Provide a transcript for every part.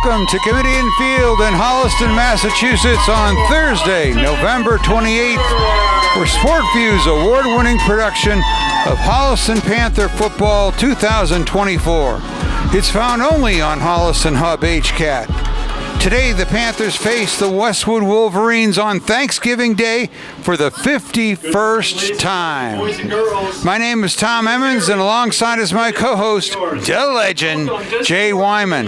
Welcome to Kamitian Field in Holliston, Massachusetts on Thursday, November 28th for SportView's award-winning production of Holliston Panther Football 2024. It's found only on Holliston Hub HCAT. Today, the Panthers face the Westwood Wolverines on Thanksgiving Day for the 51st time. My name is Tom Emmons, and alongside is my co-host, the legend, Jay Wyman.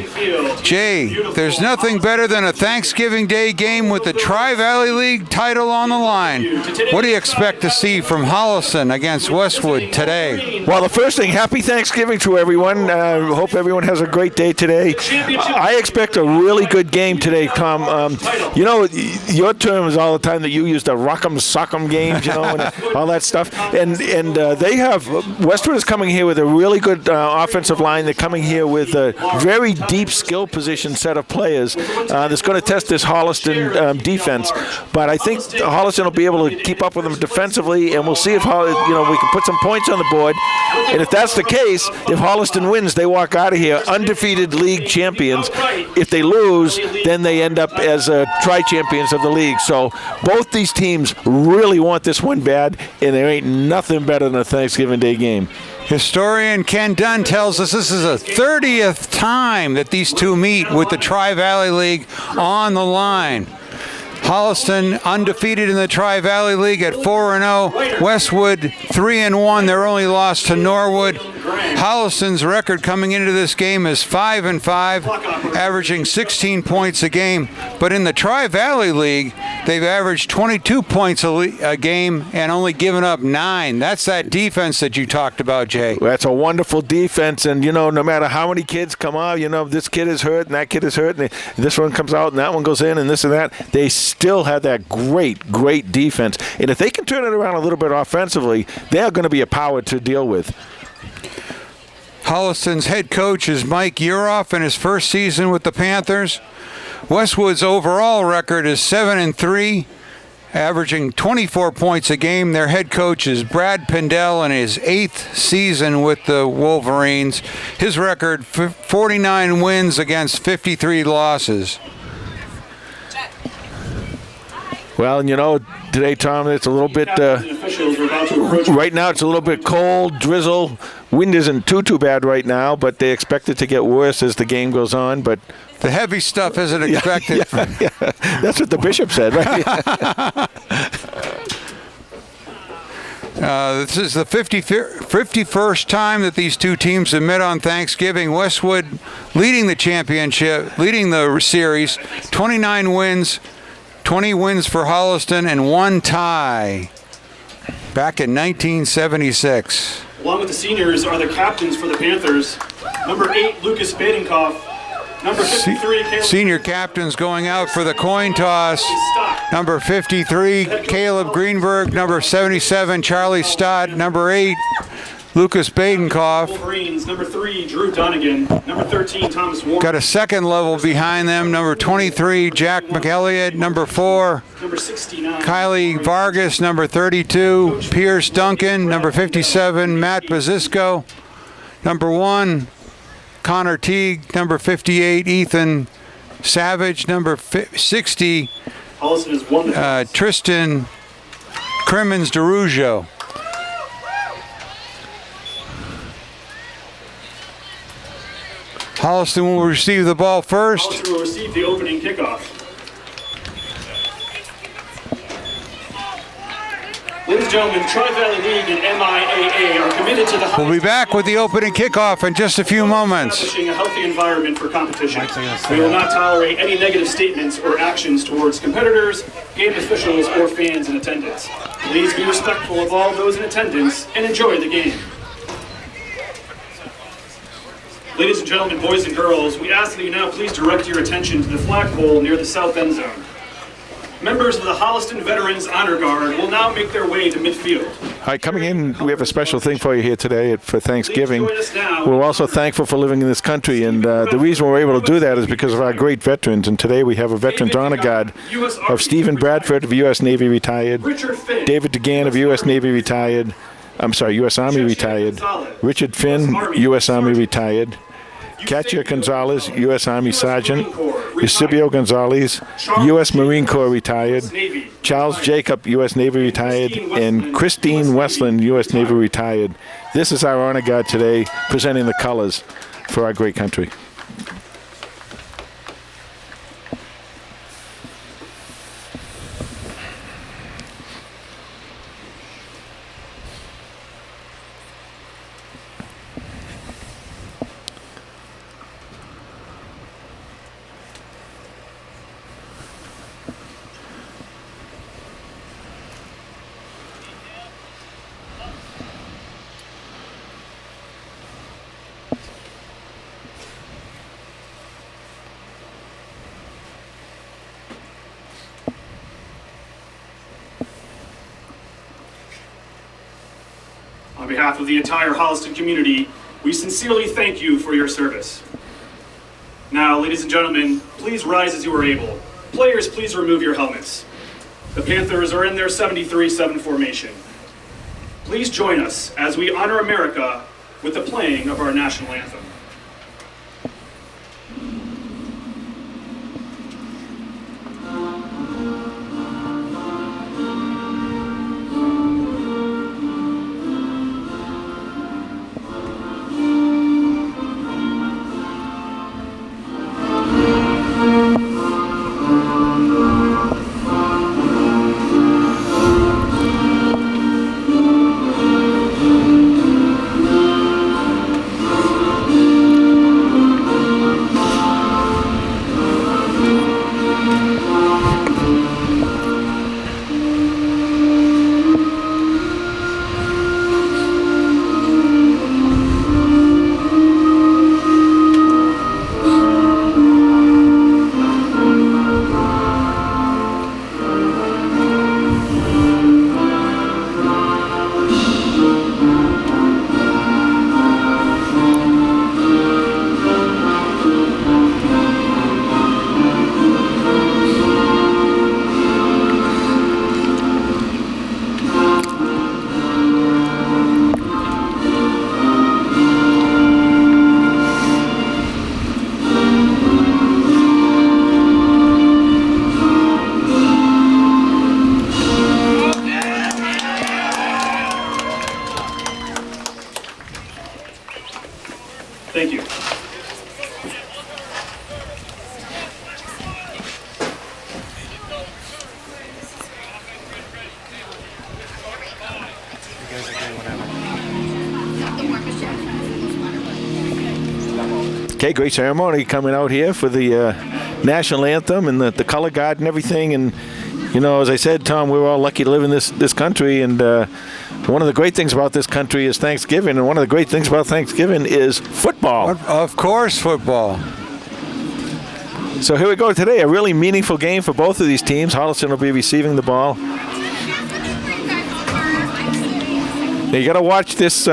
Jay, there's nothing better than a Thanksgiving Day game with the Tri-Valley League title on the line. What do you expect to see from Holliston against Westwood today? Well, the first thing, happy Thanksgiving to everyone. Hope everyone has a great day today. I expect a really good game today, Tom. You know, your term is all the time that you use, the rock'em sock'em games, you know, and all that stuff. And they have, Westwood is coming here with a really good offensive line. They're coming here with a very deep skill position set of players that's going to test this Holliston defense. But I think Holliston will be able to keep up with them defensively, and we'll see if we can put some points on the board. And if that's the case, if Holliston wins, they walk out of here undefeated league champions. If they lose, then they end up as tri-champions of the league. So both these teams really want this one bad, and there ain't nothing better than a Thanksgiving Day game. Historian Ken Dunn tells us this is the 30th time that these two meet with the Tri-Valley League on the line. Holliston undefeated in the Tri-Valley League at 4-0. Westwood 3-1. Their only loss to Norwood. Holliston's record coming into this game is 5-5, averaging 16 points a game. But in the Tri-Valley League, they've averaged 22 points a game and only given up 9. That's that defense that you talked about, Jay. That's a wonderful defense, and no matter how many kids come out, this kid is hurt and that kid is hurt, and this one comes out and that one goes in and this and that, they still have that great defense. And if they can turn it around a little bit offensively, they're going to be a power to deal with. Holliston's head coach is Mike Uroff in his first season with the Panthers. Westwood's overall record is 7-3, averaging 24 points a game. Their head coach is Brad Pindell in his 8th season with the Wolverines. His record, 49 wins against 53 losses. Well, and today, Tom, it's a little bit, right now it's a little bit cold, drizzle. Wind isn't too bad right now, but they expect it to get worse as the game goes on. But the heavy stuff isn't expected. Yeah. That's what the bishop said, right? This is the 51st time that these two teams have met on Thanksgiving. Westwood leading the championship, leading the series, 29 wins. 20 wins for Holliston and 1 tie back in 1976. Along with the seniors are the captains for the Panthers. Number 8, Lucas Badenkoff. Number 53, Caleb. Senior captains going out for the coin toss. Number 53, Caleb Greenberg. Number 77, Charlie Stott. Number 8, Lucas Badenkoff. Wolverines, number 3, Drew Donegan. Number 13, Thomas Warren. Got a second level behind them. Number 23, Jack McElliott. Number 4, number 69, Kylie Vargas. Number 32, Pierce Duncan. Number 57, Matt Bazisco. Number 1, Connor Teague. Number 58, Ethan Savage. Number 60, Tristan Crimmins DeRuggio. Holliston will receive the ball first. Holliston will receive the opening kickoff. Ladies and gentlemen, Tri-Valley League and MIAA are committed to the... We'll be back with the opening kickoff in just a few moments. Establishing a healthy environment for competition. We will not tolerate any negative statements or actions towards competitors, game officials, or fans in attendance. Please be respectful of all those in attendance and enjoy the game. Ladies and gentlemen, boys and girls, we ask that you now please direct your attention to the flagpole near the south end zone. Members of the Holliston Veterans Honor Guard will now make their way to midfield. Hi, coming in, we have a special thing for you here today for Thanksgiving. We're also thankful for living in this country, and the reason we're able to do that is because of our great veterans. And today we have a Veterans Honor Guard of Stephen Bradford of U.S. Navy retired, David DeGan of U.S. Navy retired, U.S. Army retired, Richard Finn, U.S. Army retired, Katia Gonzalez, U.S. Army Sergeant. Eusebio Gonzalez, U.S. Marine Corps retired. Charles Jacob, U.S. Navy retired. And Christine Westland, U.S. Navy retired. This is our honor guard today, presenting the colors for our great country. On behalf of the entire Holliston community, we sincerely thank you for your service. Now, ladies and gentlemen, please rise as you are able. Players, please remove your helmets. The Panthers are in their 73-7 formation. Please join us as we honor America with the playing of our national anthem. Thank you. Okay, great ceremony coming out here for the national anthem and the color guard and everything. And, you know, as I said, Tom, we're all lucky to live in this country. And one of the great things about this country is Thanksgiving. And one of the great things about Thanksgiving is football. Of course, football. So here we go today, a really meaningful game for both of these teams. Holliston will be receiving the ball. Now you got to watch this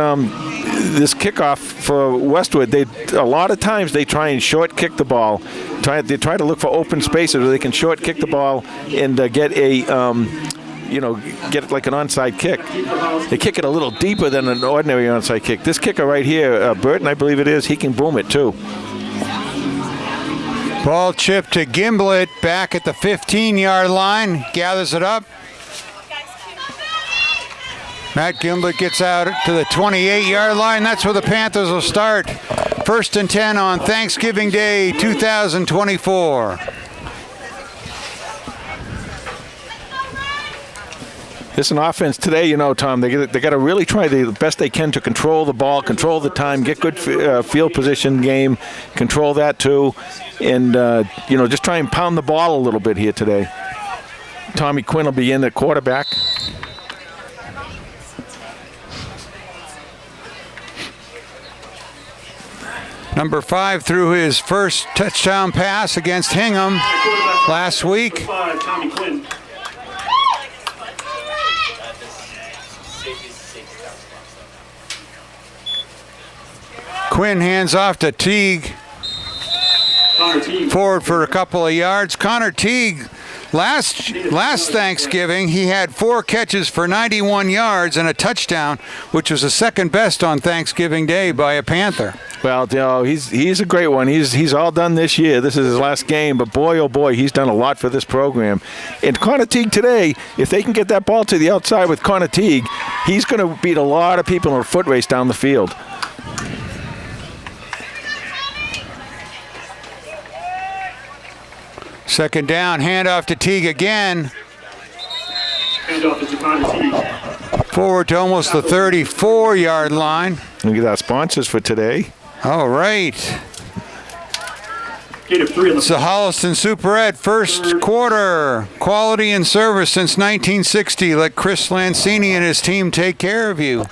this kickoff for Westwood. A lot of times they try and short kick the ball. They try to look for open spaces where they can short kick the ball and get a get like an onside kick. They kick it a little deeper than an ordinary onside kick. This kicker right here, Burton, I believe it is, he can boom it too. Ball chip to Gimblett back at the 15-yard line. Gathers it up. Matt Gimblett gets out to the 28-yard line. That's where the Panthers will start. 1st and 10 on Thanksgiving Day 2024. This is an offense today, you know, Tom. They got to really try the best they can to control the ball, control the time, get good field position game, control that too, and just try and pound the ball a little bit here today. Tommy Quinn will be in at quarterback. Number 5 threw his first touchdown pass against Hingham last week. Tommy Quinn. Quinn hands off to Teague. Forward for a couple of yards. Connor Teague Last Thanksgiving, he had 4 catches for 91 yards and a touchdown, which was the second best on Thanksgiving Day by a Panther. Well, you know, he's a great one. He's all done this year. This is his last game, but boy, oh boy, he's done a lot for this program. And Connor Teague today, if they can get that ball to the outside with Connor Teague, he's going to beat a lot of people in a foot race down the field. Second down, handoff to Teague again. Handoff to Connor Teague. Forward to almost the 34-yard line. Look at our sponsors for today. All right. Gain of 3 on the It's the Holliston Superette first quarter. Quality and service since 1960. Let Chris Lancini and his team take care of you.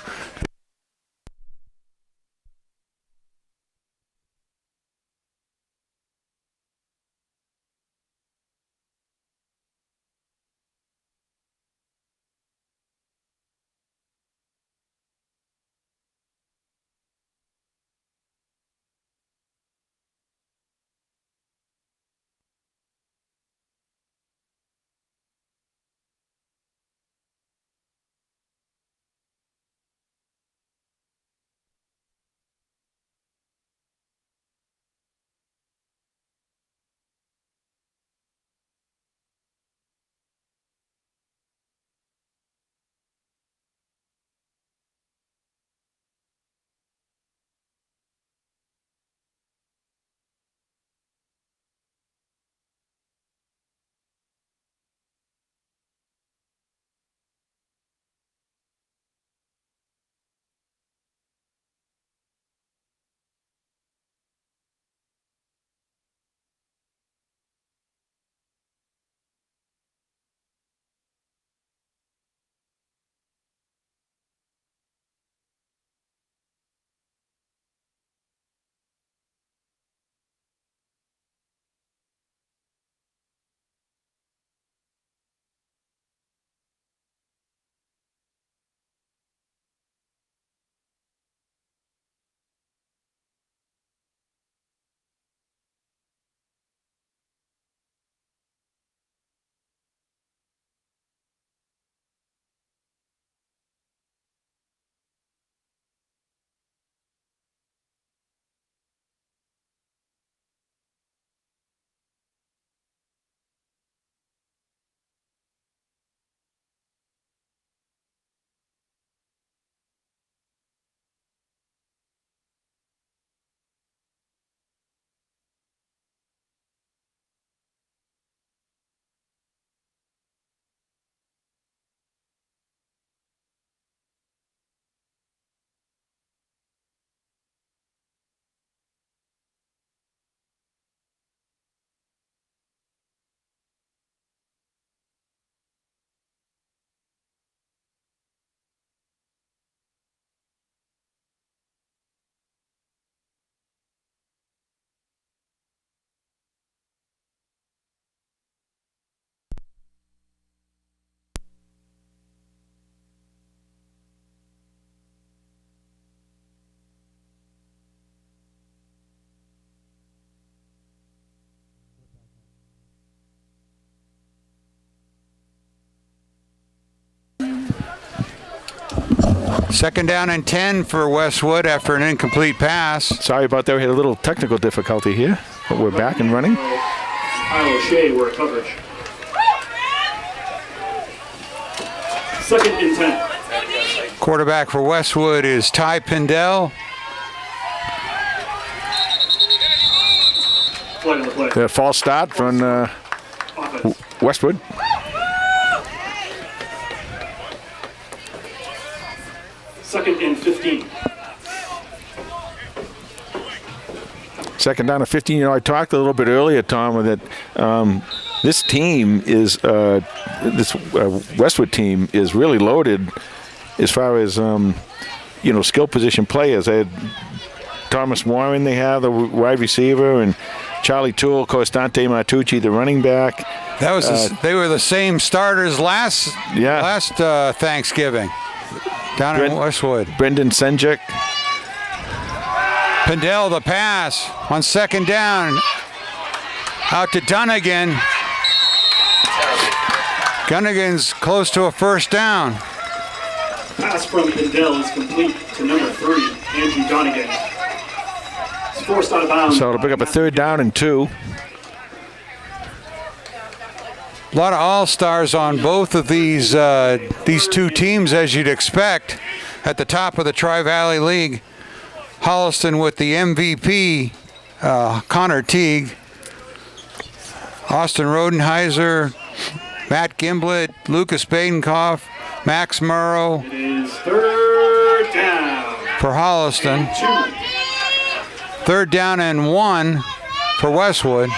Second down and 10 for Westwood after an incomplete pass. Sorry about that. We had a little technical difficulty here, but we're back and running. Kyle O'Shea were coverage. Second and 10. Quarterback for Westwood is Ty Pindell. Flag on the play. The false start from Offense. Westwood. Second and 15. Second down and 15. You know, I talked a little bit earlier, Tom, that this team is this Westwood team is really loaded as far as skill position players. They had Thomas Warren, they have the wide receiver, and Charlie Toole, of course, Dante Martucci, the running back. That was they were the same starters last Thanksgiving down in Westwood. Brendan Senjek. Pindell the pass on second down. Out to Dunnigan. Gunnigan's close to a first down. Pass from Pindell is complete to number 3, Andrew Donegan. It's forced out of bounds. So it'll pick up a 3rd down and 2. A lot of all-stars on both of these two teams, as you'd expect. At the top of the Tri-Valley League, Holliston with the MVP, Connor Teague, Austin Rodenheiser, Matt Gimblett, Lucas Badenkoff, Max Murrow. It is 3rd down. For Holliston. 3rd down and 1 for Westwood.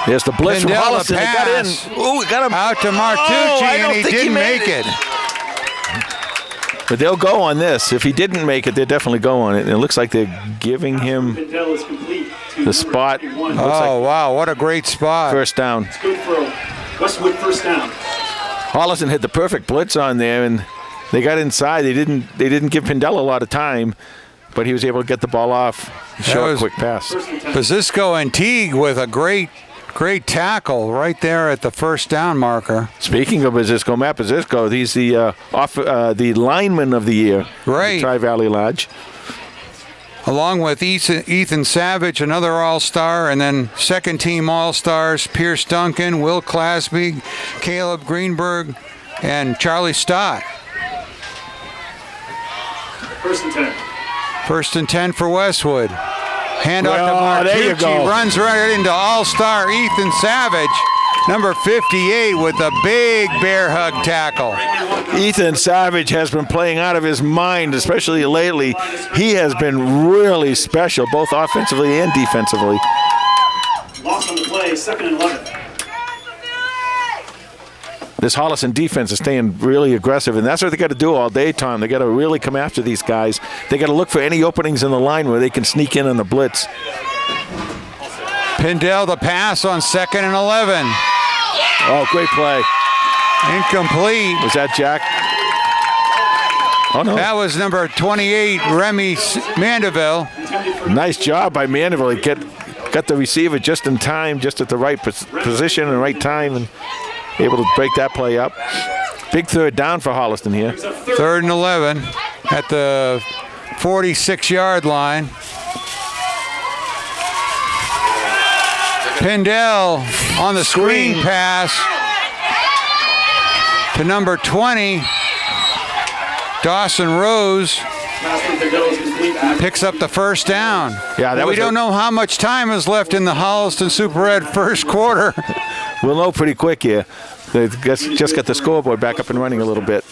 There's the blitz from Pindell, Holliston. the They got in. pass. Ooh, got him. Out to Martucci, I don't and he think didn't made make it. But they'll go on this. If he didn't make it, they'll definitely go on it. And it looks like they're giving him Pindell is complete to the spot. number 31. Oh, wow, what a great spot. First down. It's good for a Westwood first down. Holliston had the perfect blitz on there, and they got inside. They didn't give Pindell a lot of time, but he was able to get the ball off. Short, quick pass. Pazisco and Teague with a great tackle right there at the first down marker. Speaking of Pazisco, Matt Pazisco, he's the lineman of the year. Right. Tri-Valley Lodge. Along with Ethan Savage, another all-star, and then second-team all-stars, Pierce Duncan, Will Clasby, Caleb Greenberg, and Charlie Stott. 1st and 10. 1st and 10 for Westwood. Hand off Well, to there you Martucci, go. runs right into all-star Ethan Savage, number 58, with a big bear hug tackle. Ethan Savage has been playing out of his mind, especially lately. He has been really special, both offensively and defensively. Loss on the play, 2nd and 11. This Holliston defense is staying really aggressive, and that's what they got to do all day, Tom. They got to really come after these guys. They got to look for any openings in the line where they can sneak in on the blitz. Pindell, the pass on 2nd and 11. Oh, great play. Incomplete. Was that Jack? Oh, no. That was number 28, Remy Mandeville. Nice job by Mandeville. He got the receiver just in time, just at the right position and right time, and able to break that play up. Big 3rd down for Holliston here. 3rd and 11 at the 46-yard line. Pindell on the screen pass to number 20, Dawson Rose. Pass from Pindell is complete. Picks up the first down. Yeah, that we was don't know how much time is left in the Holliston Super Ed first quarter. We'll know pretty quick here. They just got the scoreboard back up and running a little bit.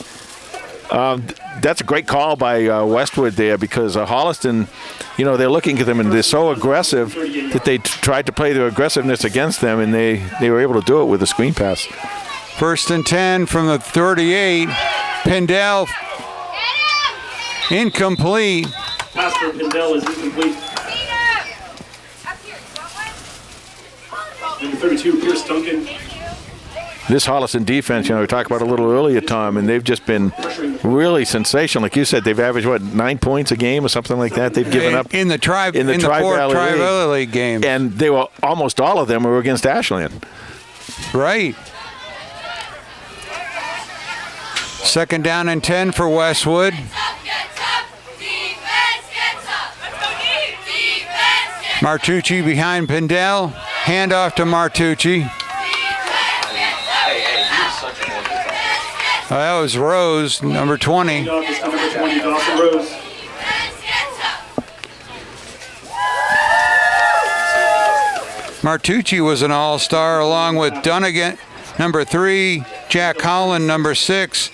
That's a great call by Westwood there, because Holliston, they're looking at them and they're so aggressive that they tried to play their aggressiveness against them, and they were able to do it with a screen pass. 1st and 10 from the 38. Pindell incomplete. Pass for Pindell is incomplete. Number 32, Pierce Duncan. This Holliston defense, we talked about a little earlier, Tom, and they've just been really sensational. Like you said, they've averaged, 9 points a game or something like that? They've given up in the fourth Tri-Valley League games. And they were almost all of them were against Ashland. Right. 2nd down and 10 for Westwood. Martucci behind Pindell. Hand off to Martucci. That was Rose, number 20. Number 20, Dawson Rose. Martucci was an all-star along with Dunnigan, number 3, Jack Holland, number 6,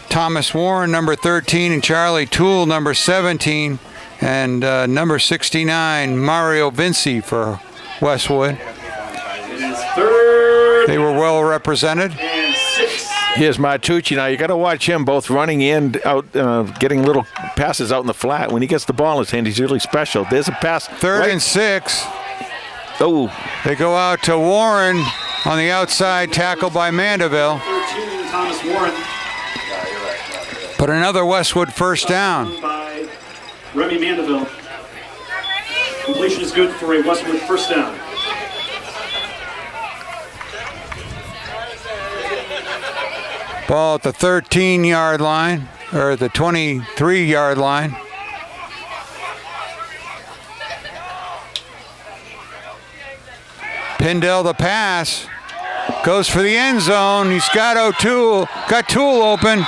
Thomas Warren, number 13, and Charlie Toole, number 17, and number 69, Mario Vinci for Westwood. It is 3rd They were well represented. and 6. Here's Martucci. Now, you got to watch him both running in, out, getting little passes out in the flat. When he gets the ball in his hand, he's really special. There's a pass. 3rd and 6. Oh, They go out to Warren on the outside, tackled by Mandeville. 13, Thomas Warren. But another Westwood first down. By Remy Mandeville. Completion is good for a Westwood first down. Ball at the 13-yard line, or the 23-yard line. Pindell the pass. Goes for the end zone. He's got O'Toole. Got Toole open.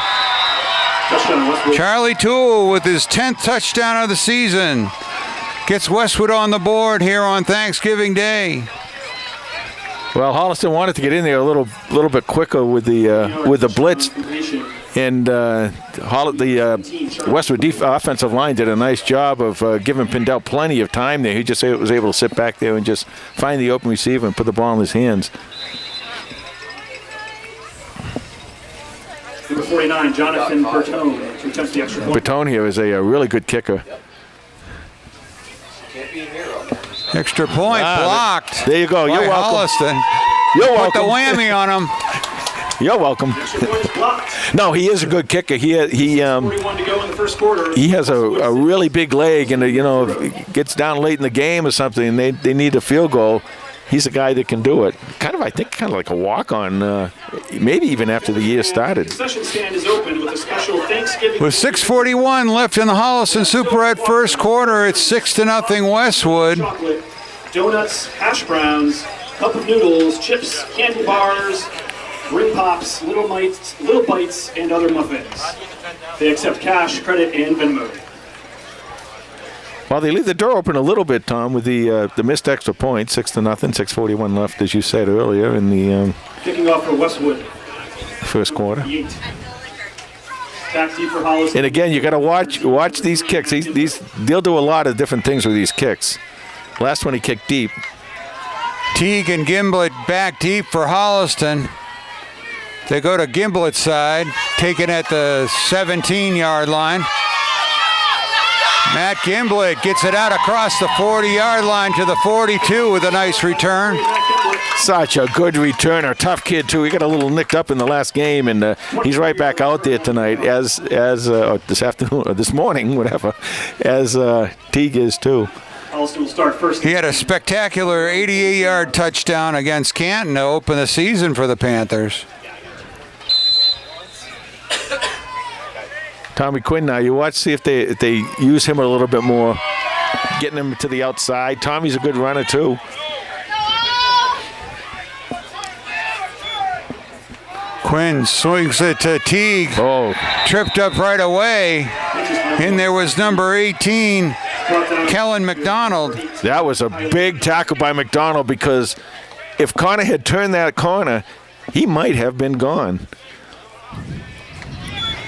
Touchdown, Westwood. Charlie Toole with his 10th touchdown of the season. Gets Westwood on the board here on Thanksgiving Day. Well, Holliston wanted to get in there a little bit quicker with the blitz, and the Westwood offensive line did a nice job of giving Pindell plenty of time there. He just was able to sit back there and just find the open receiver and put the ball in his hands. Number 49, Jonathan Bertone, to attempt the extra point. Bertone here is a really good kicker. Extra point blocked. There you go. You're by welcome. Holliston. You're Put the welcome. whammy on him. You're welcome. Extra point is blocked. No, he is a good kicker. He 41 to go in the first quarter. he has a really big leg, and if it gets down late in the game or something, and they need a field goal, he's a guy that can do it. I think kind of like a walk-on, maybe even after the year started. Concession stand is open with a special Thanksgiving. With 6:41 left in the Holliston Superette first quarter, it's 6-0 Westwood. Chocolate, donuts, hash browns, cup of noodles, chips, candy bars, ring pops, little bites, and other muffins. They accept cash, credit, and Venmo. Well, they leave the door open a little bit, Tom, with the missed extra point, 6-0, 6:41 left, as you said earlier in the Kicking off for Westwood. first quarter. Back deep for Holliston. And again, you got to watch these kicks. They'll do a lot of different things with these kicks. Last one he kicked deep. Teague and Gimblett back deep for Holliston. They go to Gimblett's side, taken at the 17-yard line. Matt Gimblett gets it out across the 40-yard line to the 42 with a nice return. Such a good returner, tough kid too. He got a little nicked up in the last game, and he's right back out there tonight, as this afternoon or this morning, whatever, as Teague is too. Holliston will start first. He had a spectacular 88-yard touchdown against Canton to open the season for the Panthers. Tommy Quinn now, you watch, see if they use him a little bit more, getting him to the outside. Tommy's a good runner too. Quinn swings it to Teague. Oh, Tripped up right away. And there was number 18, Kellen McDonald. that was a big tackle by McDonald, because if Connor had turned that corner, he might have been gone.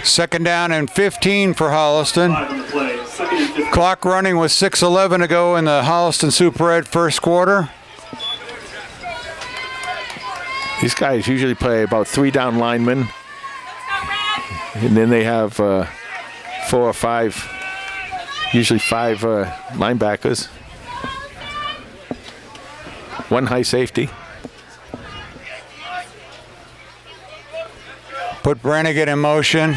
2nd down and 15 for Holliston. 5 on the play. 2nd and 15. Clock running with 6:11 to go in the Holliston Superette first quarter. These guys usually play about 3 down linemen, and then they have 4 or 5, usually 5 linebackers, 1 high safety. Put Brannigan in motion.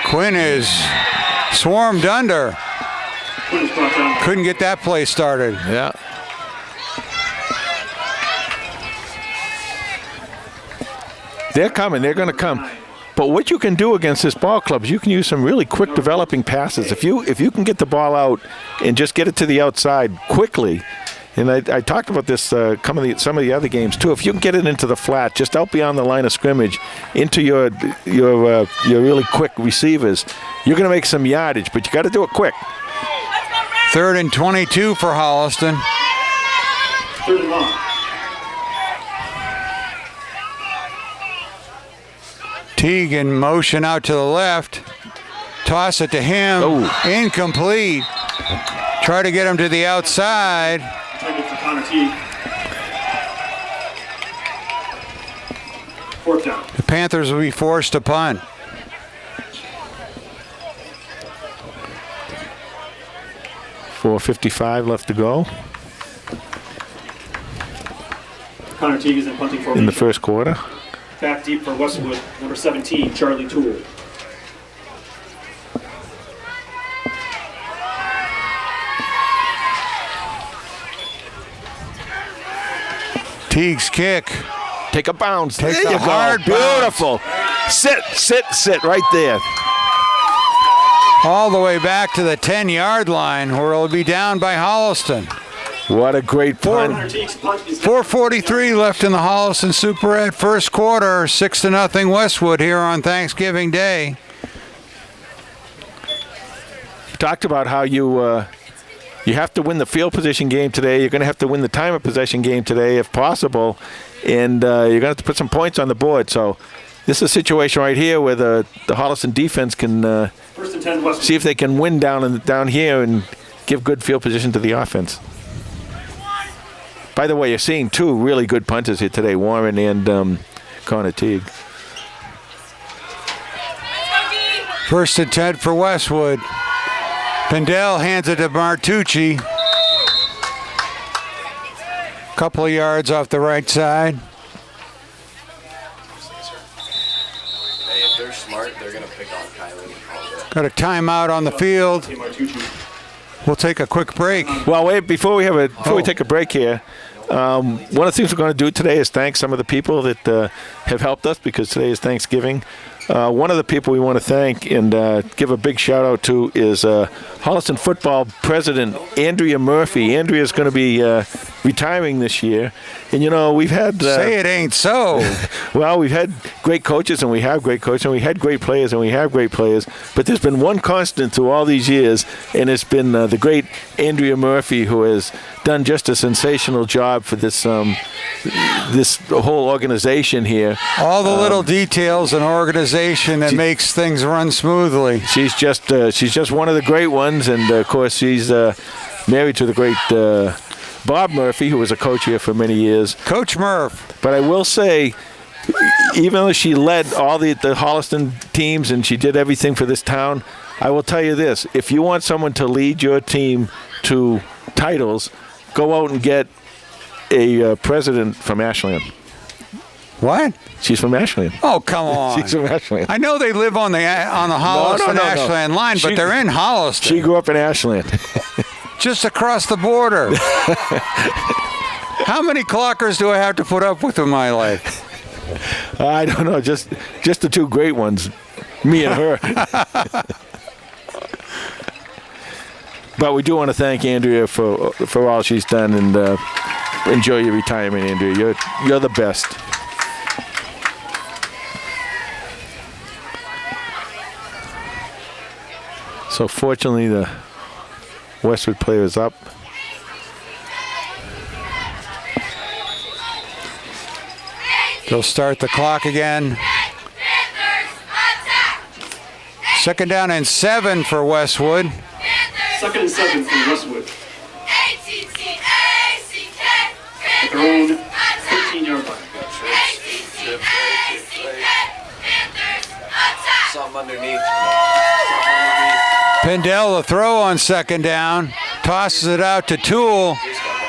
Quinn is swarmed under. Quinn is brought down. Couldn't get that play started. Yeah. They're coming. They're going to come. But what you can do against this ball club is you can use some really quick developing passes. If you can get the ball out and just get it to the outside quickly, and I talked about this some of the other games too. If you can get it into the flat, just out beyond the line of scrimmage, into your really quick receivers, you're going to make some yardage. But you got to do it quick. 3rd and 22 for Holliston. 3rd and long. Teague in motion out to the left. Toss it to him. Oh. Incomplete. Try to get him to the outside. Intended for Connor Teague. 4th down. The Panthers will be forced to punt. .4:55 left to go Connor Teague is in punting formation. in the first quarter. Back deep for Westwood, number 17, Charlie Toole. Teague's kick Take a bounce. Takes There a you go. hard Beautiful. Sit right there. All the way back to the 10-yard line where it'll be down by Holliston. What a great punt. 4:43 left in the Holliston Superette first quarter. 6-0 Westwood here on Thanksgiving Day. Talked about how you have to win the field position game today. You're going to have to win the time of possession game today if possible. And you're going to have to put some points on the board. So this is a situation right here where the Holliston defense can First and 10 Westwood. see if they can win down here and give good field position to the offense. By the way, you're seeing two really good punters here today, Warren and Connor Teague. First and 10 for Westwood. Pindell hands it to Martucci. Couple of yards off the right side. Hey, if they're smart, they're going to pick on Kylie. Got a timeout on the field. We'll take a quick break. Well, wait, before we take a break here, one of the things we're going to do today is thank some of the people that have helped us because today is Thanksgiving. One of the people we want to thank and give a big shout out to is Holliston football president Andrea Murphy. Andrea's going to be retiring this year, and you know we've had Say it ain't so. well, we've had great coaches and we have great coaches and we had great players and we have great players, but there's been one constant through all these years, and it's been the great Andrea Murphy, who has done just a sensational job for this whole organization here. All the little details and organization that makes things run smoothly. She's just one of the great ones, and of course she's married to the great Bob Murphy, who was a coach here for many years. Coach Murph. But I will say, even though she led all the Holliston teams and she did everything for this town, I will tell you this: if you want someone to lead your team to titles, go out and get a president from Ashland. What? She's from Ashland. Oh, come on. She's from Ashland. I know they live on the Holliston no. Ashland line, but they're in Holliston. She grew up in Ashland. Just across the border. How many clockers do I have to put up with in my life? I don't know, just the two great ones, me and her. But we do want to thank Andrea for all she's done, and enjoy your retirement, Andrea. You're the best. So fortunately, the Westwood player is up. They'll start the clock again. Second down and 7 for Westwood. Second and 7 for Westwood. At their own 15-yard line. Something underneath. Pindell the throw on second down. Tosses it out to Toole.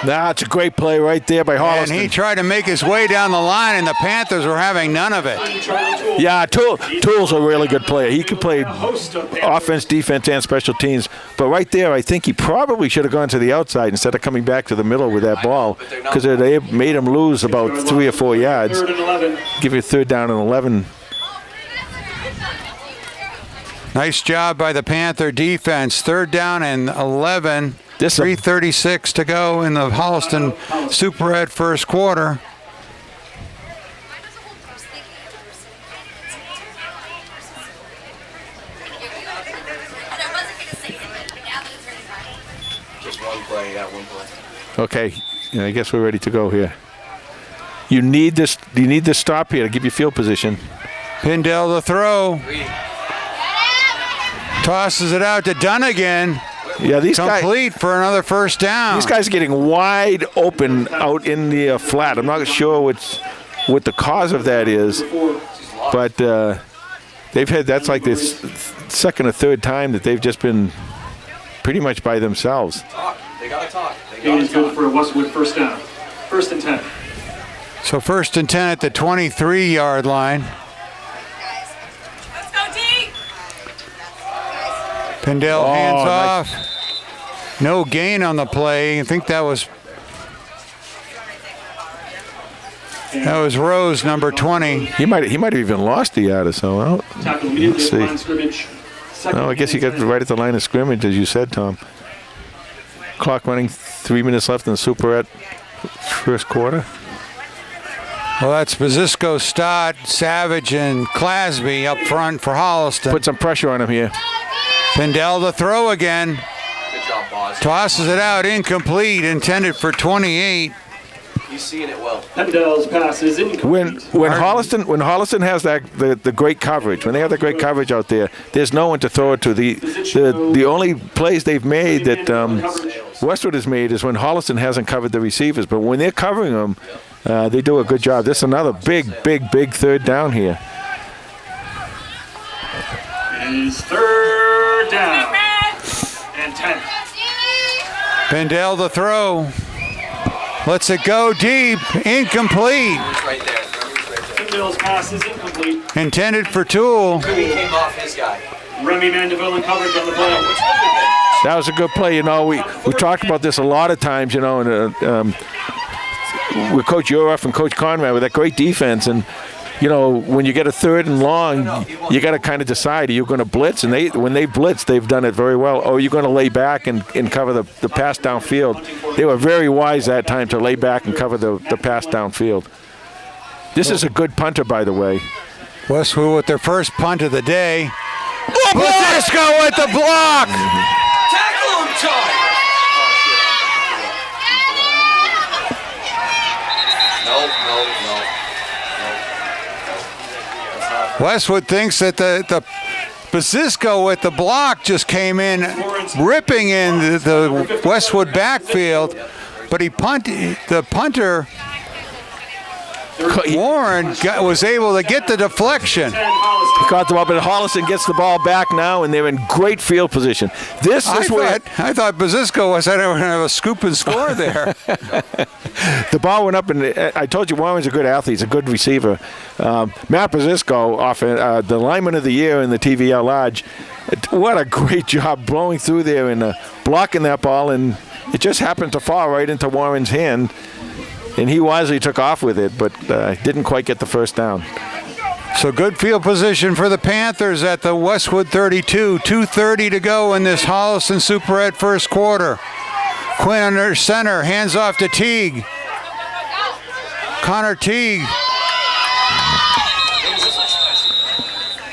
It's a great play right there by Holliston. And he tried to make his way down the line, and the Panthers were having none of it. Yeah, Toole's a really good player. He can play offense, defense, and special teams. But right there, I think he probably should have gone to the outside instead of coming back to the middle with that ball, because they made him lose about 3 or 4 yards. Third and 11. Give you third down and 11. Nice job by the Panther defense. Third down and 11. 3:36 to go in the Holliston Superette first quarter. Just one play, one play. Okay, I guess we're ready to go here. You need this stop here to give you field position. Pindell the throw. Tosses it out to Dunnigan. Yeah, these guys complete for another first down. These guys are getting wide open out in the flat. I'm not sure what the cause of that is, but that's like this second or third time that they've just been pretty much by themselves. They got to talk. Gain is good for a Westwood first down. First and 10. So first and 10 at the 23-yard line. Let's go, D. Pindell hands nice. off. No gain on the play. I think that was That was Rose, number 20. He might have even lost the yard or so. Well, Tackle immediately at the see. line of scrimmage. no, I guess he got right at the line of scrimmage, as you said, Tom. Clock running, 3 minutes left in the Superette first quarter. Well, that's Bazisco, Stott, Savage, and Clasby up front for Holliston. Put some pressure on him here. Pindell the throw again. Good job, boss. Tosses it out, incomplete, intended for 28. He's seeing it well. Pendell's pass is incomplete. When Holliston has the great coverage, when they have the great coverage out there, there's no one to throw it to. The only plays they've made that Westwood has made is when Holliston hasn't covered the receivers. But when they're covering them, they do a good job. This is another big third down here. It is third down and 10. Pindell the throw. Lets it go deep, incomplete. Right there. Pendell's pass is incomplete. Intended for Toole. He came off his guy. Remy Mandeville in coverage on the play. That was a good play. You know, we talked about this a lot of times, you know, and with Coach Uroff and Coach Conrad with that great defense. And, you know, when you get a third and long, you got to kind of decide, are you going to blitz? And when they blitz, they've done it very well. Or are you going to lay back and cover the pass downfield? They were very wise that time to lay back and cover the pass downfield. This is a good punter, by the way. Westwood with their first punt of the day. Bazisco with the block. Tackle him, Todd! No. Westwood thinks that the Bazisco with the block just came in, ripping in the Westwood backfield, but the punter, Warren, was able to get the deflection. He caught the ball, but Holliston gets the ball back now, and they're in great field position. I thought Bazisco was going to have a scoop and score there. The ball went up, and I told you Warren's a good athlete. He's a good receiver. Matt Bazisco, the lineman of the year in the TVL Lodge, what a great job blowing through there and blocking that ball, and it just happened to fall right into Warren's hand, and he wisely took off with it, but didn't quite get the first down. So good field position for the Panthers at the Westwood 32. 2:30 to go in this Holliston Superette first quarter. Quinn under center, hands off to Teague. Connor Teague.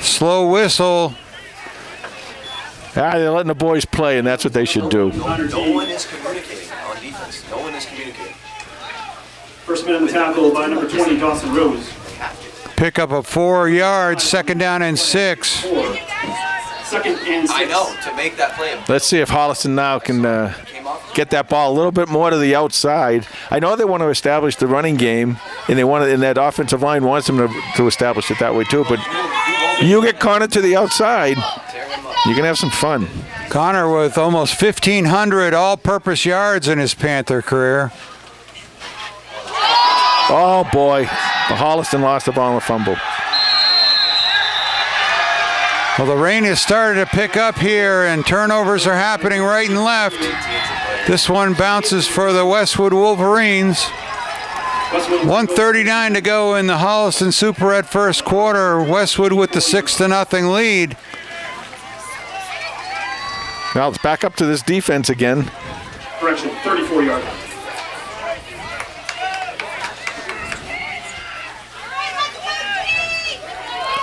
Slow whistle. They're letting the boys play, and that's what they should do. No one is communicating on defense. No one is communicating. First man on the tackle by number 20, Dawson Rose. Pick up of 4 yards, second down and 6. Second and 6. I know, to make that play. Let's see if Holliston now can get that ball a little bit more to the outside. I know they want to establish the running game, and and that offensive line wants them to establish it that way too. But you get Connor to the outside, you can have some fun. Connor with almost 1,500 all-purpose yards in his Panther career. Oh boy, the Holliston lost the ball on a fumble. Well, the rain has started to pick up here, and turnovers are happening right and left. This one bounces for the Westwood Wolverines. 1:39 to go in the Holliston Superette first quarter. Westwood with the 6-0 lead. Now it's back up to this defense again. Correction, 34-yard line.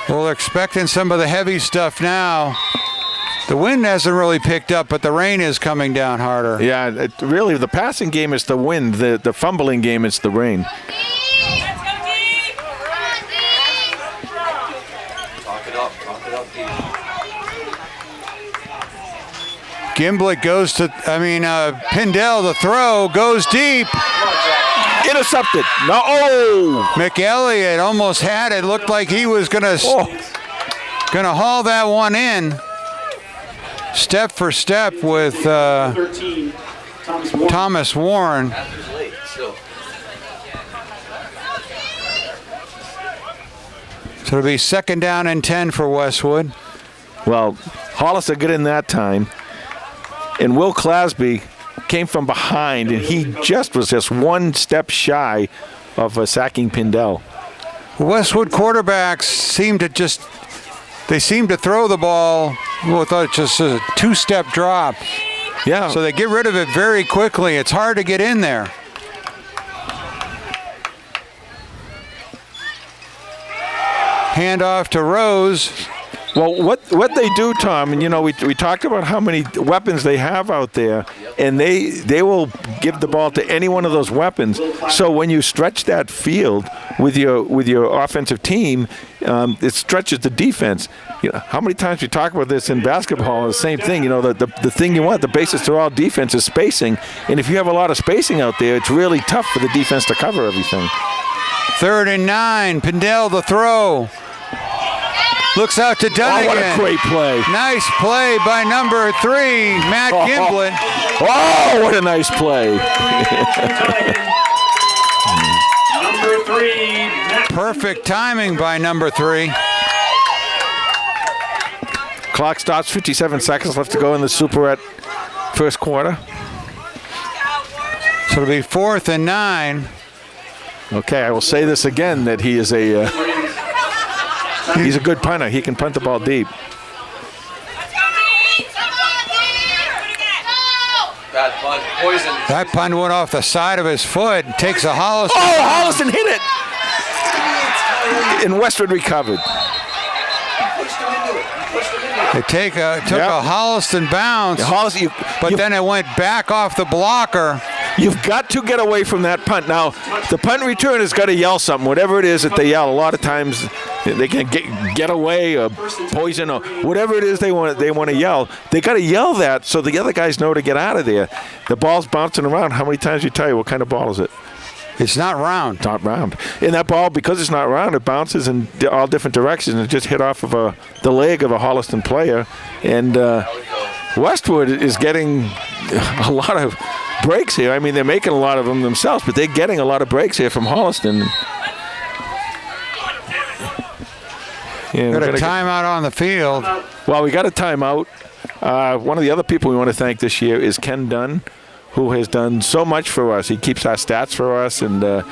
Well, expecting some of the heavy stuff now. The wind hasn't really picked up, but the rain is coming down harder. Yeah, really, the passing game is the wind. The fumbling game is the rain. Talk it up, deep. Gimblick goes to, Pindell, the throw, goes deep. Intercepted. No. Oh! McElliott almost had it. Looked like he was gonna haul that one in. Step for step with 13, Thomas Warren. Panthers late, still. So it'll be second down and 10 for Westwood. Well, Holliston got in that time, and Will Clasby came from behind, and he was just one step shy of sacking Pindell. Westwood quarterbacks seem to throw the ball with just a two-step drop. Yeah. So they get rid of it very quickly. It's hard to get in there. Handoff to Rose. Well, what they do, Tom, and we talked about how many weapons they have out there, and they will give the ball to any one of those weapons. So when you stretch that field with your offensive team, it stretches the defense. How many times we talk about this in basketball? The same thing. The thing you want, the basis to all defense is spacing, and if you have a lot of spacing out there, it's really tough for the defense to cover everything. 3rd and 9. Pindell the throw. Looks out to Dunnigan. Oh, what a great play. Nice play by number 3, Matt Gimblin. Oh, what a nice play. Number 3, Matt. Perfect timing by number 3. Clock stops, 57 seconds left to go in the Superette first quarter. So it'll be 4th and 9. Okay, I will say this again, that he is he's a good punter. He can punt the ball deep. Bad punt. Poison. That punt went off the side of his foot. Takes a Holliston. Oh, Holliston hit it! And Westwood recovered. They took a Holliston bounce, but then it went back off the blocker. You've got to get away from that punt. Now, the punt return has got to yell something, whatever it is that they yell. A lot of times they can get away or poison or whatever it is they want to yell. They got to yell that so the other guys know to get out of there. The ball's bouncing around. How many times you tell you what kind of ball is it? It's not round. Not round. And that ball, because it's not round, it bounces in all different directions. It just hit off of the leg of a Holliston player. And Westwood is getting a lot of breaks here. I mean, they're making a lot of them themselves, but they're getting a lot of breaks here from Holliston. Got a timeout on the field. Well, we got a timeout. One of the other people we want to thank this year is Ken Dunn, who has done so much for us. He keeps our stats for us, and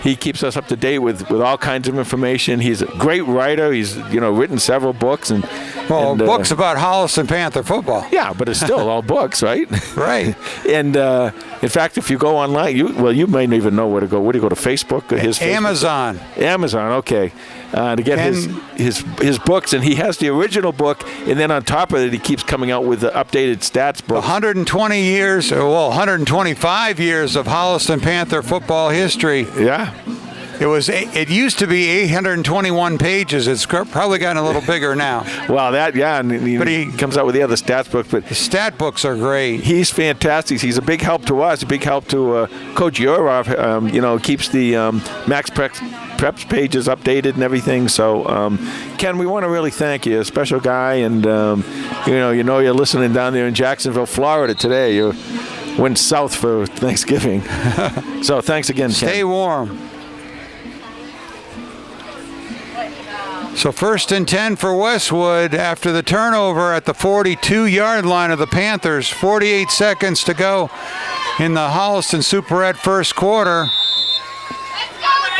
he keeps us up to date with all kinds of information. He's a great writer. He's written several books and books about Holliston Panther football. Yeah, but it's still all books, right? Right. And in fact, if you go online, you may not even know where to go. Where do you go to Facebook? His Amazon. Amazon, okay. To get his books, and he has the original book, and then on top of it, he keeps coming out with the updated stats books. 120 years, 125 years of Holliston Panther football history. Yeah. It used to be 821 pages. It's probably gotten a little bigger now. Well, but he comes out with the other stats book. But the stat books are great. He's fantastic. He's a big help to us, a big help to Coach Yurov. Keeps the Max Preps pages updated and everything. So, Ken, we want to really thank you. A special guy, and you're listening down there in Jacksonville, Florida today. You went south for Thanksgiving. So thanks again, Ken. Stay warm. So 1st and 10 for Westwood after the turnover at the 42-yard line of the Panthers. 48 seconds to go in the Holliston Superette first quarter.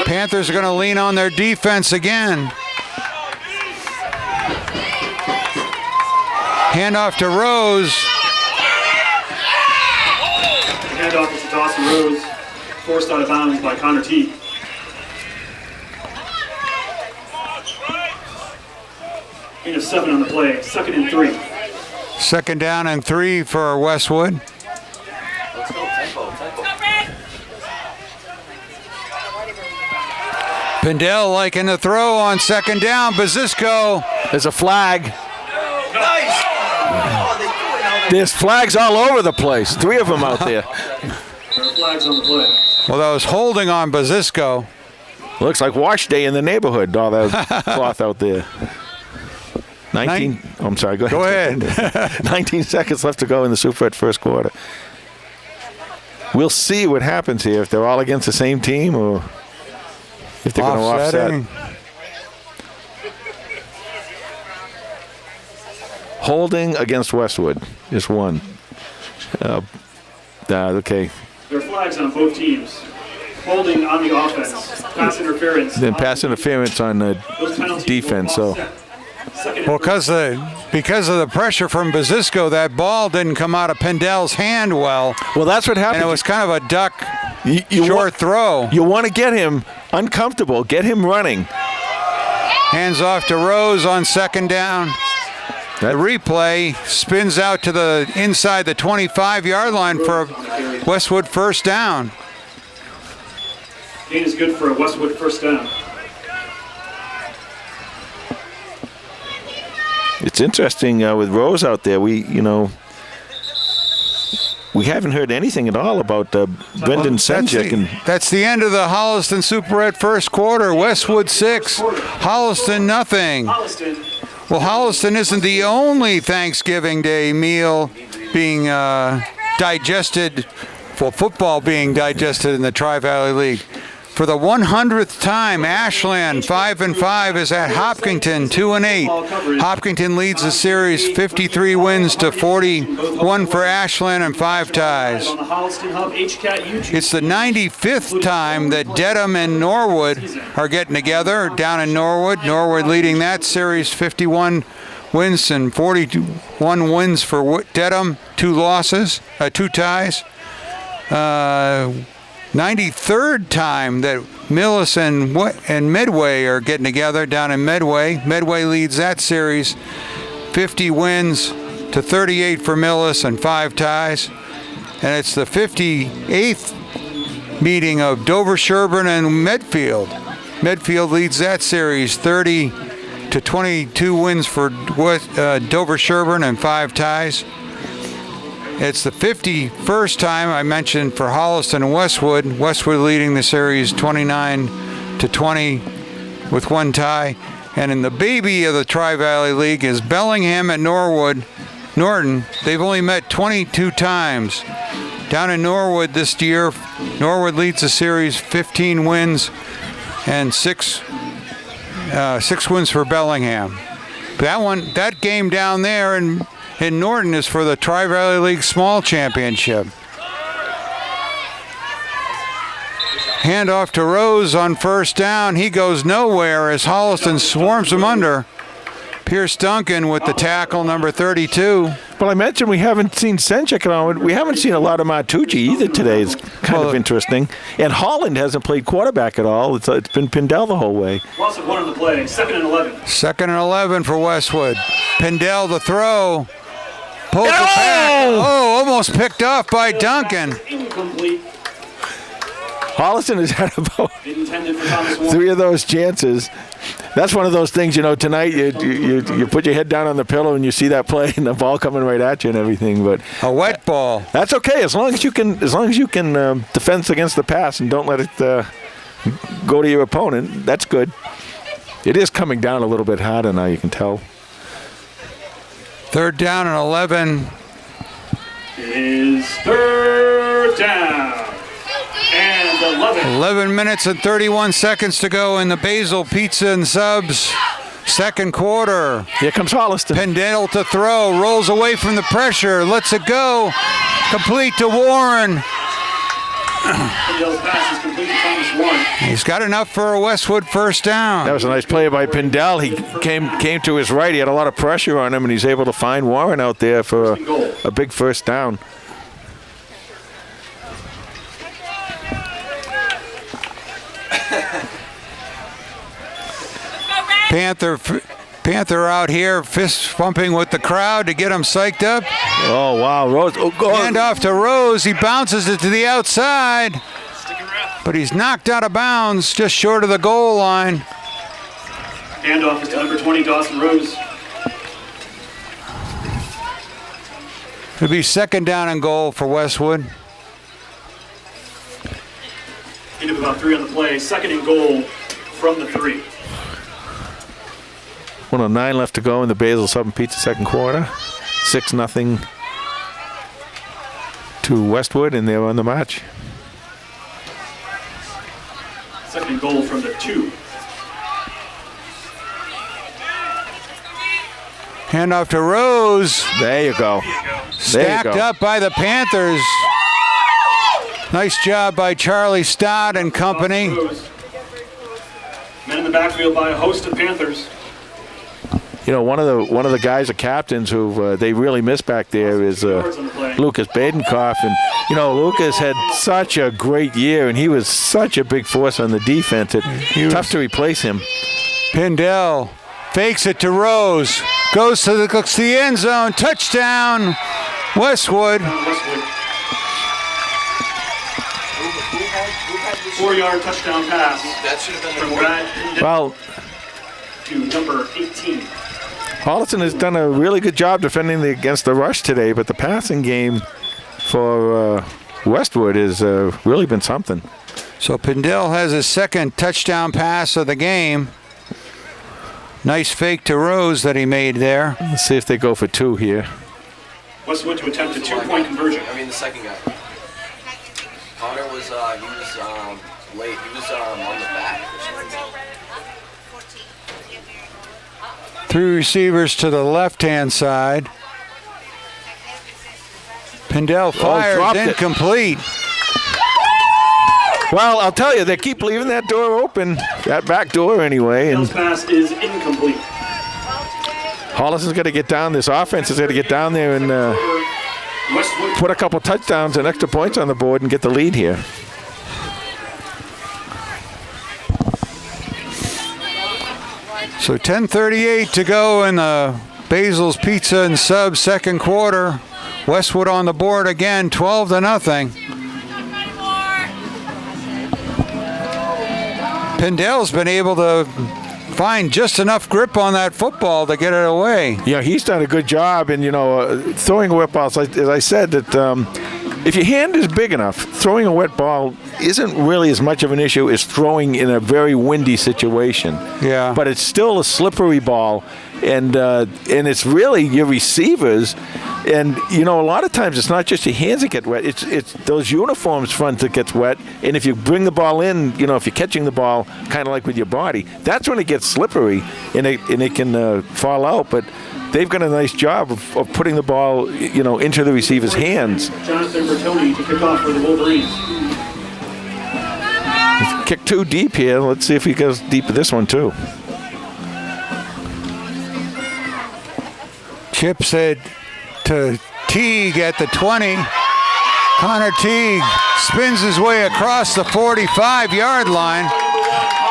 Panthers are going to lean on their defense again. Handoff to Rose. Handoff is to Dawson Rose, forced out of bounds by Connor T. Gain of 7 on the play, 2nd and 3. 2nd down and 3 for Westwood. Let's go, tempo. Pindell liking the throw on 2nd down. Bazisco. There's a flag. Nice! There's flags all over the place. 3 of them out there. There are flags on the play. Well, that was holding on Bazisco. Looks like wash day in the neighborhood, all that cloth out there. 19. I'm sorry, go ahead. Go ahead. 19 seconds left to go in the Superette first quarter. We'll see what happens here, if they're all against the same team or if they're going to offset. Holding against Westwood is 1. Okay. There are flags on both teams. holding on the offense, pass interference. Then pass interference on the Those penalties defense. will So offset. Second and Well, first. because of the pressure from Bazisco, that ball didn't come out of Pendell's hand well, that's what happened. and it was kind of a duck You short throw. You want to get him uncomfortable, get him running. Hands off to Rose on second down. The replay spins out to the inside the 25-yard line for a Westwood first down. Gain is good for a Westwood first down. It's interesting with Rose out there. We haven't heard anything at all about Brendan Senchik. And That's the end of the Holliston Superette first quarter. Westwood 6, Holliston nothing. Holliston. Well, Holliston isn't the only Thanksgiving Day meal being digested, for football being digested in the Tri-Valley League. For the 100th time, Ashland 5-5 is at Hopkinton 2-8. Hopkinton leads the series 53 wins to 41 for Ashland and 5 ties. On the Holliston Hub HCAT YouTube. It's the 95th time that Dedham and Norwood are getting together down in Norwood. Norwood leading that series 51 wins and 41 wins for Dedham, 2 ties. 93rd time that Millis and Medway are getting together down in Medway. Medway leads that series 50 wins to 38 for Millis and 5 ties. And it's the 58th meeting of Dover Sherburne and Medfield. Medfield leads that series 30 to 22 wins for Dover Sherburne and 5 ties. It's the 51st time I mentioned for Holliston and Westwood. Westwood leading the series 29 to 20 with 1 tie. And in the baby of the Tri-Valley League is Bellingham at Norton. They've only met 22 times. Down in Norwood this year, Norwood leads the series 15 wins and 6 wins for Bellingham. That game down there in Norton is for the Tri-Valley League Small Championship. Handoff to Rose on first down. He goes nowhere as Holliston swarms him under. Pierce Duncan with the tackle, number 32. Well, I mentioned we haven't seen Senchik at all. We haven't seen a lot of Martucci either today. It's kind of interesting. And Holland hasn't played quarterback at all. It's been Pindell the whole way. Loss of 1 on the play. 2nd and 11. 2nd and 11 for Westwood. Pindell the throw. Pulls the pass. Oh, almost picked off by Duncan. Incomplete. Holliston has had about Intended for Thomas Warren. 3 of those chances. That's one of those things, tonight you put your head down on the pillow and you see that play and the ball coming right at you and everything. But A wet ball. that's okay as long as you can defend against the pass and don't let it go to your opponent. That's good. It is coming down a little bit harder now, you can tell. 3rd down and 11. Is 3rd down. And 11. 11 minutes and 31 seconds to go in the Basil Pizza and Subs second quarter. Here comes Holliston. Pendell to throw, rolls away from the pressure, lets it go, complete to Warren. Pindell's pass is complete to Thomas Warren. He's got enough for a Westwood first down. That was a nice play by Pindell. He came to his right. He had a lot of pressure on him, and he's able to find Warren out there for a big first down. Panther out here fist pumping with the crowd to get him psyched up. Oh, wow. Rose. Oh, Hand off to Rose. He bounces it to the outside. But he's knocked out of bounds just short of the goal line. Handoff is to number 20, Dawson Rose. It'll be 2nd down and goal for Westwood. Gain of about 3 on the play. 2nd and goal from the 3. 1:09 left to go in the Basil Southern Pizza second quarter. 6-0 to Westwood, and they're on the march. 2nd and goal from the 2. Handoff to Rose. There you go. Stacked up by the Panthers. Nice job by Charlie Stott and company. Men in the backfield by a host of Panthers. You know, one of the guys, the captains, who they really miss back there is Lucas Badenkoff. And, you know, Lucas had such a great year, and he was such a big force on the defense. It's tough to replace him. Pindell fakes it to Rose. Goes to the end zone. Touchdown, Westwood. 4-yard touchdown pass. That should have been from the Brad Pindell Well, to number 18. Holliston has done a really good job defending against the rush today, but the passing game for Westwood has really been something. So Pindell has his second touchdown pass of the game. Nice fake to Rose that he made there. Let's see if they go for 2 here. Westwood to attempt a 2-point conversion. I mean, the second guy. Connor was, late. He was on the back or something. 3 receivers to the left-hand side. Pindell fires, dropped it. incomplete. Well, I'll tell you, they keep leaving that door open, that back door anyway. And Pindell's pass is incomplete. Holliston's got to get down. This offense has got to get down there and Westwood put a couple touchdowns and extra points on the board and get the lead here. So 10:38 to go in the Basil's Pizza and Subs second quarter. Westwood on the board again, 12-0. Pindell's been able to find just enough grip on that football to get it away. Yeah, he's done a good job, and throwing a wet ball. As I said, that if your hand is big enough, throwing a wet ball isn't really as much of an issue as throwing in a very windy situation. Yeah. But it's still a slippery ball, and it's really your receivers. And a lot of times it's not just your hands that get wet; it's those uniforms front that gets wet. And if you bring the ball in, if you're catching the ball, kind of like with your body, that's when it gets slippery and it can fall out. But they've done a nice job of putting the ball, into the receiver's hands. Jonathan Bertoni to kick off for the Wolverines. Kick 2 deep here. Let's see if he goes deep with this one too. Chips it to Teague at the 20. Connor Teague spins his way across the 45-yard line.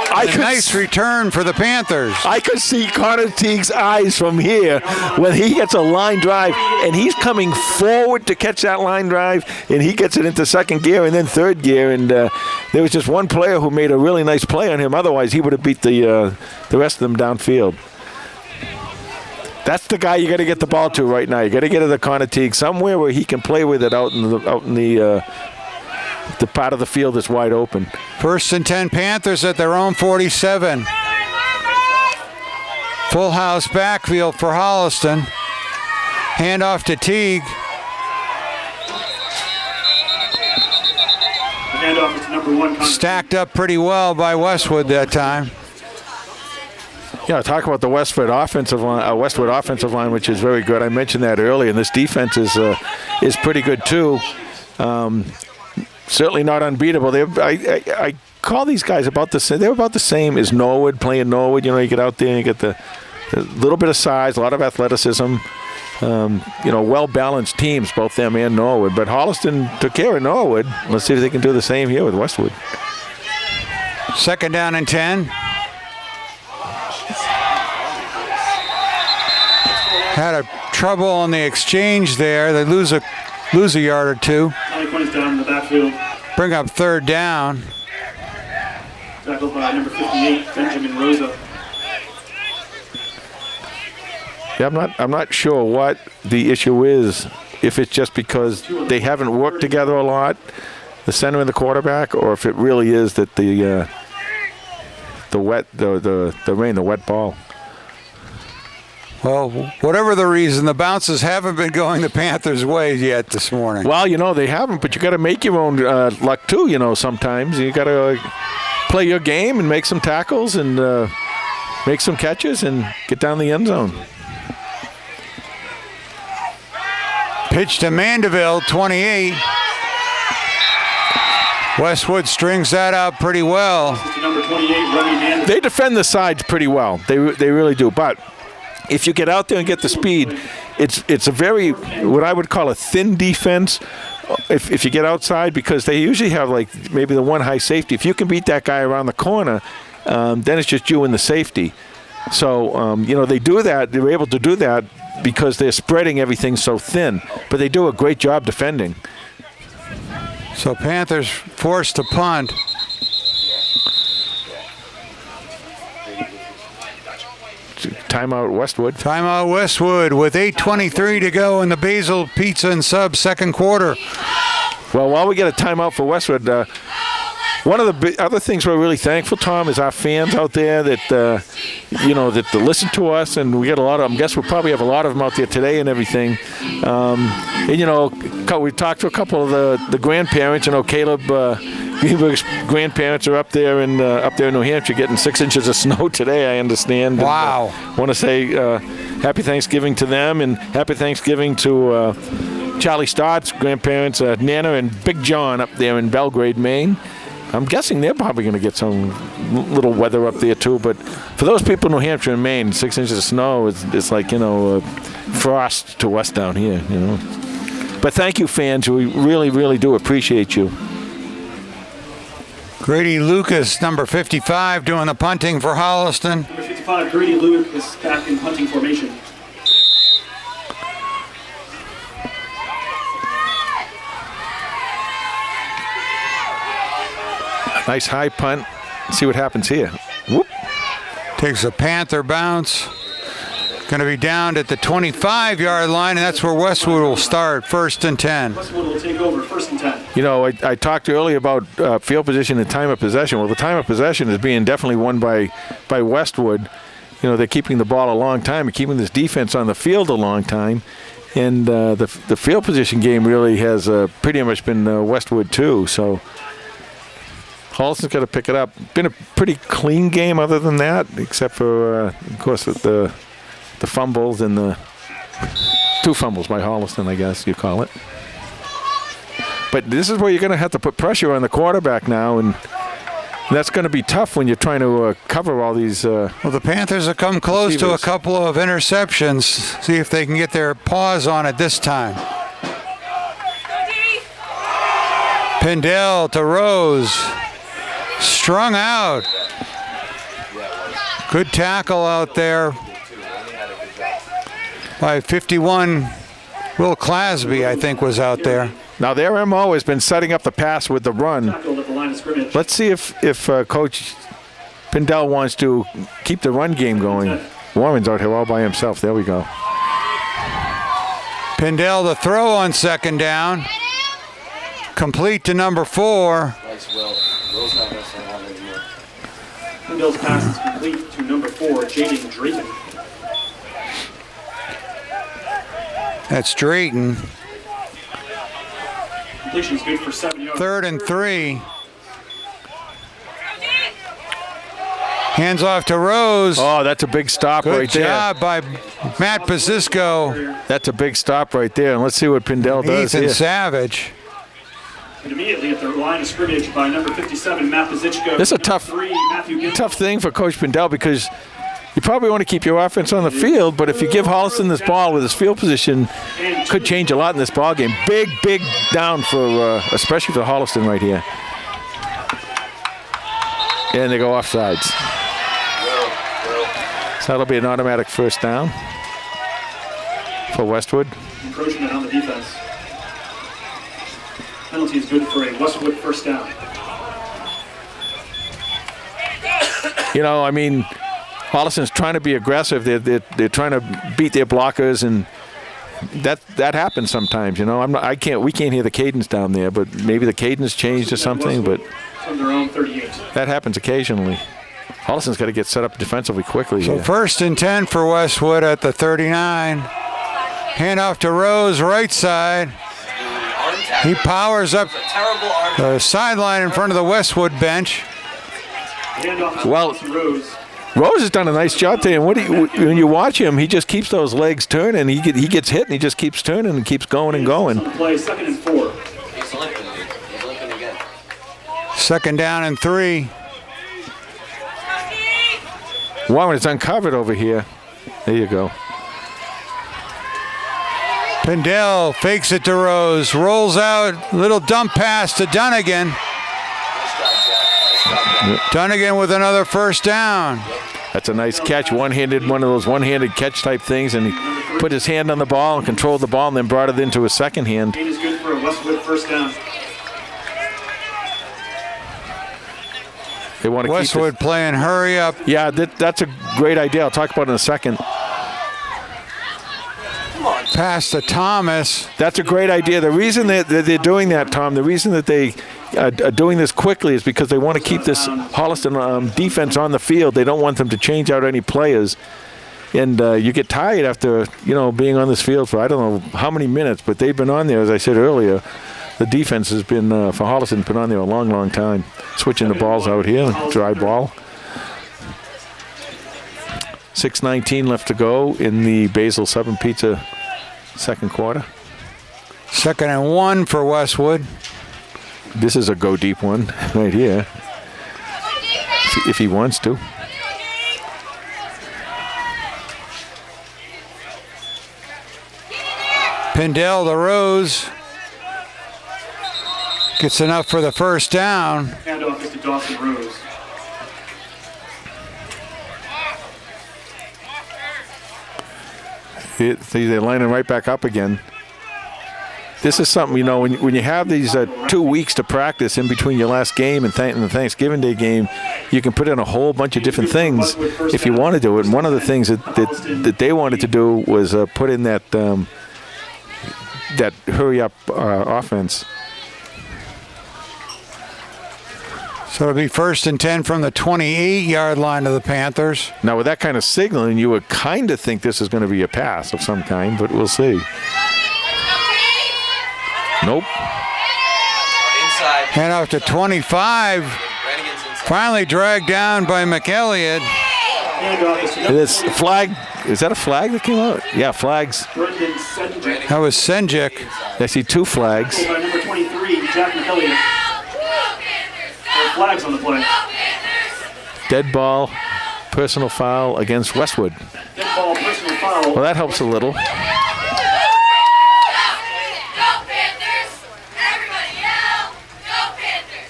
Nice return for the Panthers. I could see Connor Teague's eyes from here when he gets a line drive, and he's coming forward to catch that line drive, and he gets it into second gear and then third gear. And there was just one player who made a really nice play on him. Otherwise, he would have beat the rest of them downfield. That's the guy you got to get the ball to right now. You got to get it to Connor Teague somewhere where he can play with it out in the part of the field that's wide open. 1st and 10 Panthers at their own 47. Full house backfield for Holliston. Handoff to Teague. The handoff is to number 1. Stacked up pretty well by Westwood that time. Yeah, talk about the Westwood offensive line, which is very good. I mentioned that earlier, and this defense is pretty good too. Certainly not unbeatable. I call these guys about the same. They're about the same as Norwood, playing Norwood. You get out there and you get the little bit of size, a lot of athleticism. Well-balanced teams, both them and Norwood. But Holliston took care of Norwood. Let's see if they can do the same here with Westwood. 2nd down and 10. Had a trouble on the exchange there. They lose a yard or two. Is down in the backfield. Bring up 3rd down. Tackled by number 58, Benjamin Rosa. Yeah, I'm not sure what the issue is. If it's just because they haven't worked together a lot, the center and the quarterback, or if it really is that the rain, the wet ball. Well, whatever the reason, the bounces haven't been going the Panthers' way yet this morning. Well, they haven't, but you got to make your own luck too. Sometimes you got to play your game and make some tackles and make some catches and get down the end zone. Pitch to Mandeville, 28. Westwood strings that out pretty well. To number 28, Remy Mann. They defend the sides pretty well. They really do. But if you get out there and get the speed, it's a very, what I would call a thin defense if you get outside, because they usually have like maybe the one high safety. If you can beat that guy around the corner, then it's just you and the safety. So, they do that. They're able to do that because they're spreading everything so thin. But they do a great job defending. So Panthers forced to punt. Timeout Westwood. Timeout Westwood with 8:23 to go in the Basil Pizza and Subs second quarter. Well, while we get a timeout for Westwood, one of the other things we're really thankful, Tom, is our fans out there that that listen to us, and we get a lot of them. I guess we'll probably have a lot of them out there today and everything. We talked to a couple of the grandparents. Caleb Greenberg's grandparents are up there in New Hampshire getting 6 inches of snow today, I understand. Wow. And, want to say happy Thanksgiving to them, and happy Thanksgiving to Charlie Stott's grandparents, Nana and Big John up there in Belgrade, Maine. I'm guessing they're probably going to get some little weather up there too. But for those people in New Hampshire and Maine, 6 inches of snow is like, frost to us down here, But thank you, fans. We really, really do appreciate you. Grady Lucas, number 55, doing the punting for Holliston. Number 55, Grady Lucas back in punting formation. Nice high punt. See what happens here. Whoop. Takes a Panther bounce. Going to be down at the 25-yard line, and that's where Westwood will start, 1st and 10. Westwood will take over, 1st and 10. I talked earlier about field position and time of possession. Well, the time of possession is being definitely won by Westwood. They're keeping the ball a long time and keeping this defense on the field a long time. And the field position game really has pretty much been Westwood too. So Holliston's got to pick it up. Been a pretty clean game other than that, except for, of course, the fumbles and the 2 fumbles by Holliston, I guess you call it. But this is where you're going to have to put pressure on the quarterback now, and that's going to be tough when you're trying to cover all these. Well, the Panthers have come close to a couple of interceptions. See if they can get their paws on it this time. Pindell to Rose. Strung out. Good tackle out there by 51. Will Clasby, I think, was out there. Now, their MO has been setting up the pass with the run. Let's see if Coach Pindell wants to keep the run game going. Warren's out here all by himself. There we go. Pindell the throw on 2nd down. Complete to number 4. Nice, Will. Will's not missing one anymore. Pindell's pass is complete to number 4, Jaden Drayton. That's Drayton. Completion's good for 7 yards. 3rd and 3. Hands off to Rose. Oh, that's a big stop right there. Good job by Matt Bazisco. That's a big stop right there. And let's see what Pindell does Ethan here. Savage. And immediately at the line of scrimmage by number 57, Matt Bazicko. This is a tough thing for Coach Pindell, because you probably want to keep your offense on the field, but if you give Holliston this ball with his field position, could change a lot in this ball game. Big down for, especially for Holliston right here. And they go offsides. So that'll be an automatic 1st down for Westwood. Encroachment on the defense. Penalty is good for a Westwood 1st down. Holliston's trying to be aggressive. They're trying to beat their blockers, and that happens sometimes. We can't hear the cadence down there, but maybe the cadence changed or something. But from their own 38. That happens occasionally. Holliston's got to get set up defensively quickly. So here. 1st and 10 for Westwood at the 39. Hand off to Rose, right side. He powers up the sideline in front of the Westwood bench. Well, Rose has done a nice job today, and when you watch him, he just keeps those legs turning. He gets hit, and he just keeps turning and keeps going and going. Play 2nd and 4. He's limping again. Second down and 3. Wow, it's uncovered over here. There you go. Pindell fakes it to Rose, rolls out, little dump pass to Dunnigan. Dunnigan with another first down. That's a nice catch, one-handed, one of those one-handed catch type things, and he put his hand on the ball and controlled the ball and then brought it into his second hand. Gain is good for a Westwood first down. They want to Westwood keep playing hurry up. Yeah, that's a great idea. I'll talk about it in a second. Pass to Thomas. That's a great idea. The reason that they're doing that, Tom, the reason that they are doing this quickly is because they want to keep this Holliston defense on the field. They don't want them to change out any players. And you get tired after, being on this field for I don't know how many minutes, but they've been on there, as I said earlier. The defense has been, for Holliston, been on there a long, long time. Switching the balls out here, dry ball. 6:19 left to go in the Basil 7 Pizza second quarter. Second and 1 for Westwood. This is a go deep one right here, if he wants to. Pindell to Rose. Gets enough for the first down. Handoff is to Dawson Rose. They're lining right back up again. This is something, when you have these 2 weeks to practice in between your last game and the Thanksgiving Day game, you can put in a whole bunch of different things if you want to do it. And one of the things that they wanted to do was put in that hurry-up offense. So it'll be first and 10 from the 28-yard line of the Panthers. Now, with that kind of signaling, you would kind of think this is going to be a pass of some kind, but we'll see. Nope. Inside. Hand off to 25. Finally dragged down by McElliott. Handoff is to This flag, is that a flag that came out? Yeah, flags. Brendan Senjic. That was Senjic. I see 2 flags. By number 23, Jack McElliott. Flags on the play. Dead ball, personal foul against Westwood. Dead ball, personal foul. Well, that helps a little. Go Panthers! Everybody yell! Go Panthers!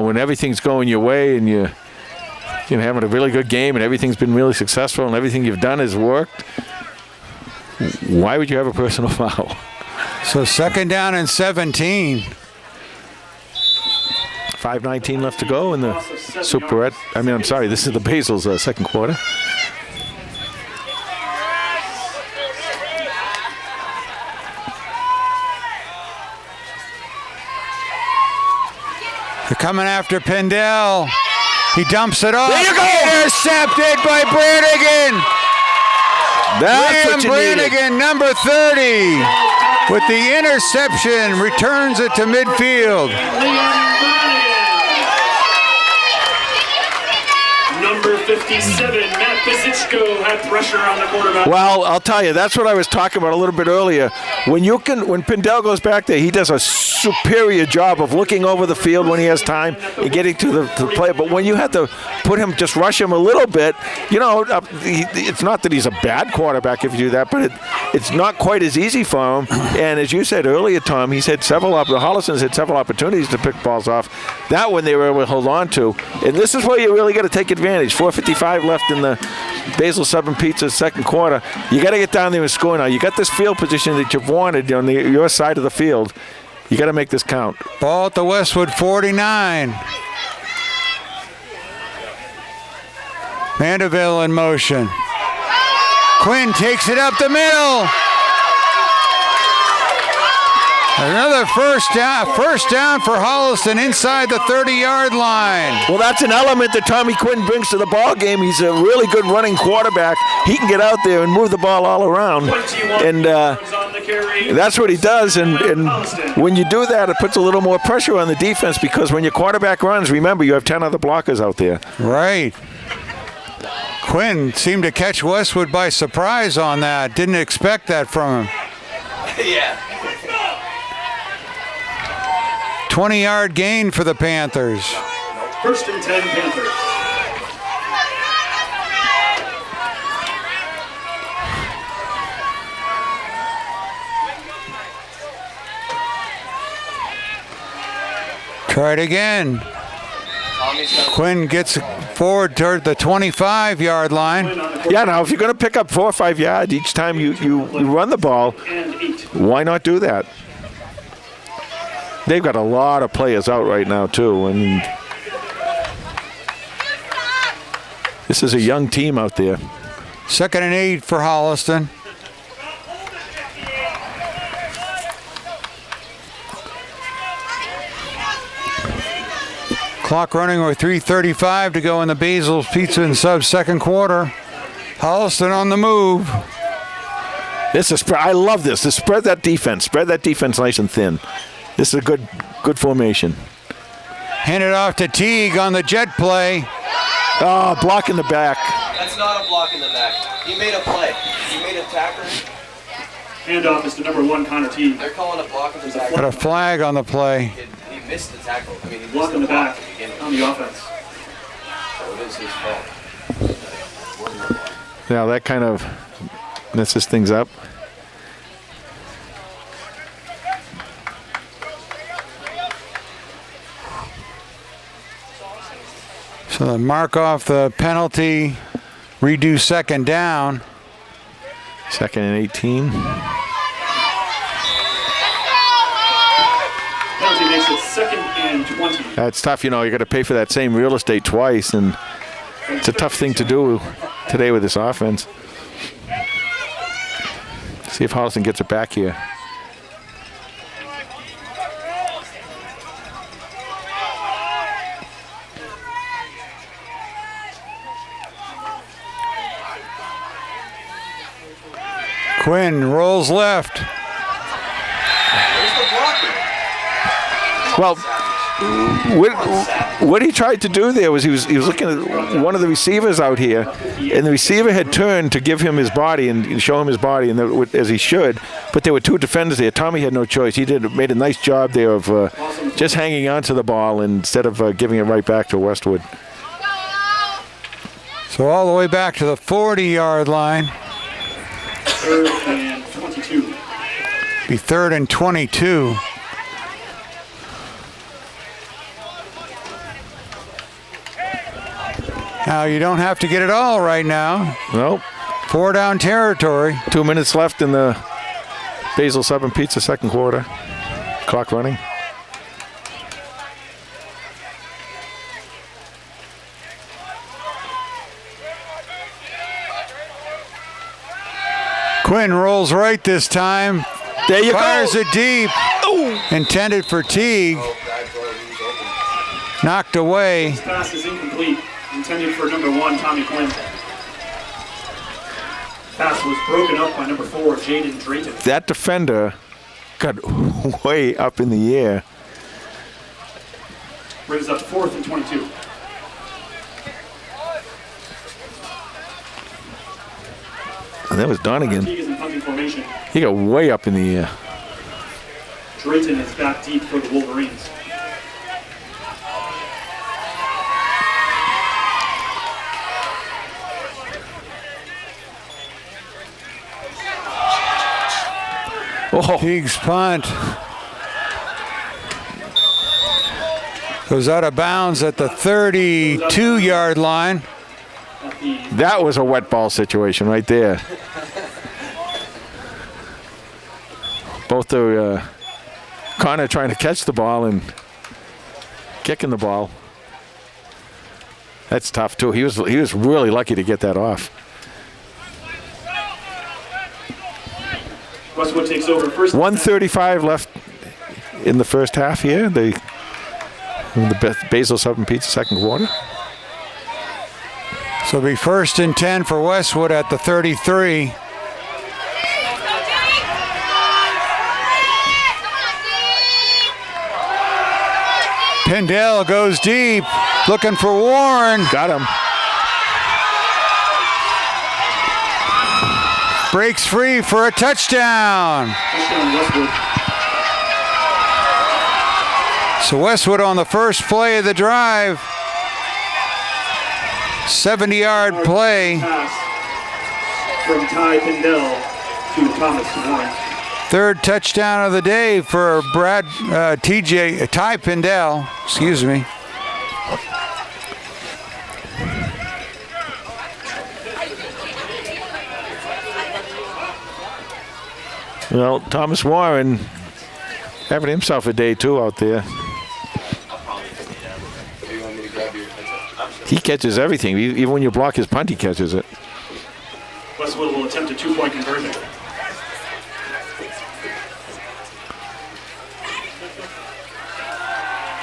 When everything's going your way and you're having a really good game and everything's been really successful and everything you've done has worked, why would you have a personal foul? So second down and 17. 5:19 left to go in the Superette. This is the Basil's second quarter. They're coming after Pindell. He dumps it off. There you go. Intercepted by Brannigan. That's Liam what you needed. Brannigan, number 30, with the interception, returns it to midfield. Number 57, Matt Pizzichko had pressure on the quarterback. Well, I'll tell you, that's what I was talking about a little bit earlier. When Pindell goes back there, he does a superior job of looking over the field when he has time and getting to the play. But when you have to just rush him a little bit, it's not that he's a bad quarterback if you do that, but it's not quite as easy for him. And as you said earlier, Tom, the Holliston's had several opportunities to pick balls off. That one they were able to hold on to. And this is where you really got to take advantage. 4:55 left in the Basil 7 Pizza second quarter. You got to get down there and score now. You got this field position that you've wanted on your side of the field. You got to make this count. Ball at the Westwood 49. Mandeville in motion. Quinn takes it up the middle. Another first down for Holliston inside the 30-yard line. Well, that's an element that Tommy Quinn brings to the ball game. He's a really good running quarterback. He can get out there and move the ball all around, and that's what he does. And when you do that, it puts a little more pressure on the defense because when your quarterback runs, remember you have 10 other blockers out there. Right. Quinn seemed to catch Westwood by surprise on that. Didn't expect that from him. Yeah. 20-yard gain for the Panthers. First and 10 Panthers. Try it again. Quinn gets forward toward the 25-yard line. Yeah, now if you're going to pick up 4 or 5 yards each time you run the ball, And 8. why not do that? They've got a lot of players out right now, too. I mean, this is a young team out there. 2nd and 8 for Holliston. Clock running with 3:35 to go in the Basil's Pizza and Subs second quarter. Holliston on the move. This is I love this. Spread that defense. Spread that defense nice and thin. This is a good formation. Handed off to Teague on the jet play. Oh, block in the back. That's not a block in the back. He made a play. He made a tackle. Handoff is to number 1, Connor Teague. They're calling a block in the back. Got a flag on the play. He missed the tackle. I mean, he Block missed in the block back at the beginning. on the offense. So it is his fault. Now that kind of messes things up. So they mark off the penalty, redo second down. 2nd and 18. Penalty makes it 2nd and 20. That's tough. You know, you got to pay for that same real estate twice, and it's a tough thing to do today with this offense. See if Holliston gets it back here. Quinn rolls left. Where's the blocking? Well, what he tried to do there was he was looking at one of the receivers out here, and the receiver had turned to give him his body and show him his body, and as he should. But there were 2 defenders there. Tommy had no choice. He made a nice job there of just hanging on to the ball instead of giving it right back to Westwood. So all the way back to the 40-yard line. 3rd and 22. Be 3rd and 22. Now you don't have to get it all right now. Nope. 4 down territory. 2 minutes left in the Basil Sub and Pizza second quarter. Clock running. Quinn rolls right this time. There you Fires go. it deep. Intended for Teague. Knocked away. This pass is incomplete. Intended for number 1, Tommy Quinn. Pass was broken up by number 4, Jaden Drayton. That defender got way up in the air. Brings up 4th and 22. And that was Donegan. Teague is in punting formation. He got way up in the air. Drayton is back deep for the Wolverines. Oh, Teague's punt. Goes out of bounds at the 32-yard line. that was a wet ball situation right there. Both the Connor trying to catch the ball and kicking the ball. That's tough too. He was really lucky to get that off. Westwood takes over first. 1:35 left in the first half here. The Basil Sub and Pizza second quarter. So it'll be 1st and 10 for Westwood at the 33. Pendell goes deep, looking for Warren. Got him. Breaks free for a touchdown. Touchdown, Westwood. So Westwood on the first play of the drive. 70-yard play. Pass from Ty Pindell to Thomas Warren. Third touchdown of the day for Ty Pindell. Excuse me. Well, Thomas Warren having himself a day too out there. He catches everything. Even when you block his punt, he catches it. Westwood will attempt a 2-point conversion.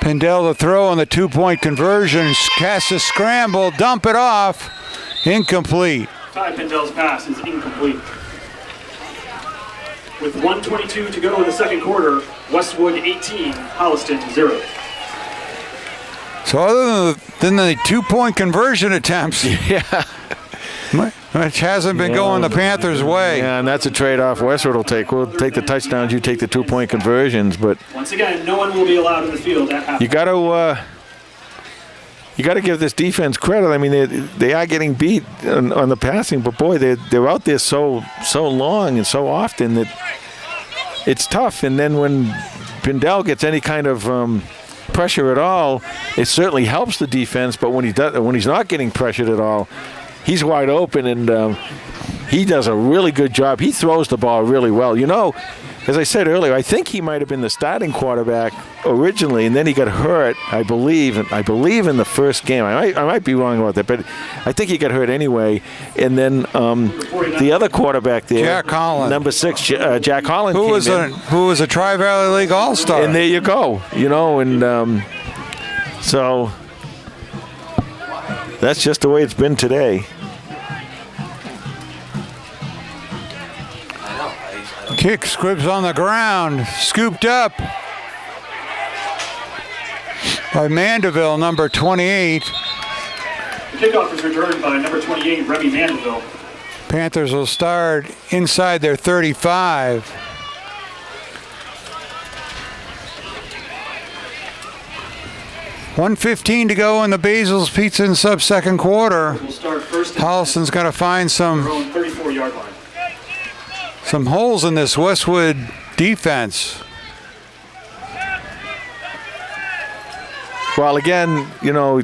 Pindell to throw on the 2-point conversion. Casts a scramble, dump it off. Incomplete. Ty Pindell's pass is incomplete. With 1:22 to go in the second quarter, Westwood 18, Holliston 0. So other than the 2-point conversion attempts, Yeah. which hasn't been going the Panthers' way. Yeah, and that's a trade-off Westwood will take. We'll take the touchdowns, you take the 2-point conversions, but Once again, no one will be allowed in the field at half. you got to give this defense credit. I mean, they are getting beat on the passing, but boy, they're out there so long and so often that it's tough. And then when Pindell gets any kind of pressure at all, it certainly helps the defense. But when he's not getting pressured at all, he's wide open, and he does a really good job. He throws the ball really well. You know, as I said earlier, I think he might have been the starting quarterback originally, and then he got hurt, I believe in the first game. I might be wrong about that, but I think he got hurt anyway. And then the other quarterback there, Jack Holland. number 6, Jack Holland, Who was a Tri-Valley League All-Star. and there you go. You know, and so that's just the way it's been today. Kick squibs on the ground, scooped up by Mandeville, number 28. The kickoff is returned by number 28, Remy Mandeville. Panthers will start inside their 35. $1:15 to go in the Basil's Pizza and Sub second quarter. We'll start first. Holliston's got to find Their some own 34-yard line. holes in this Westwood defense. Well, again, you know,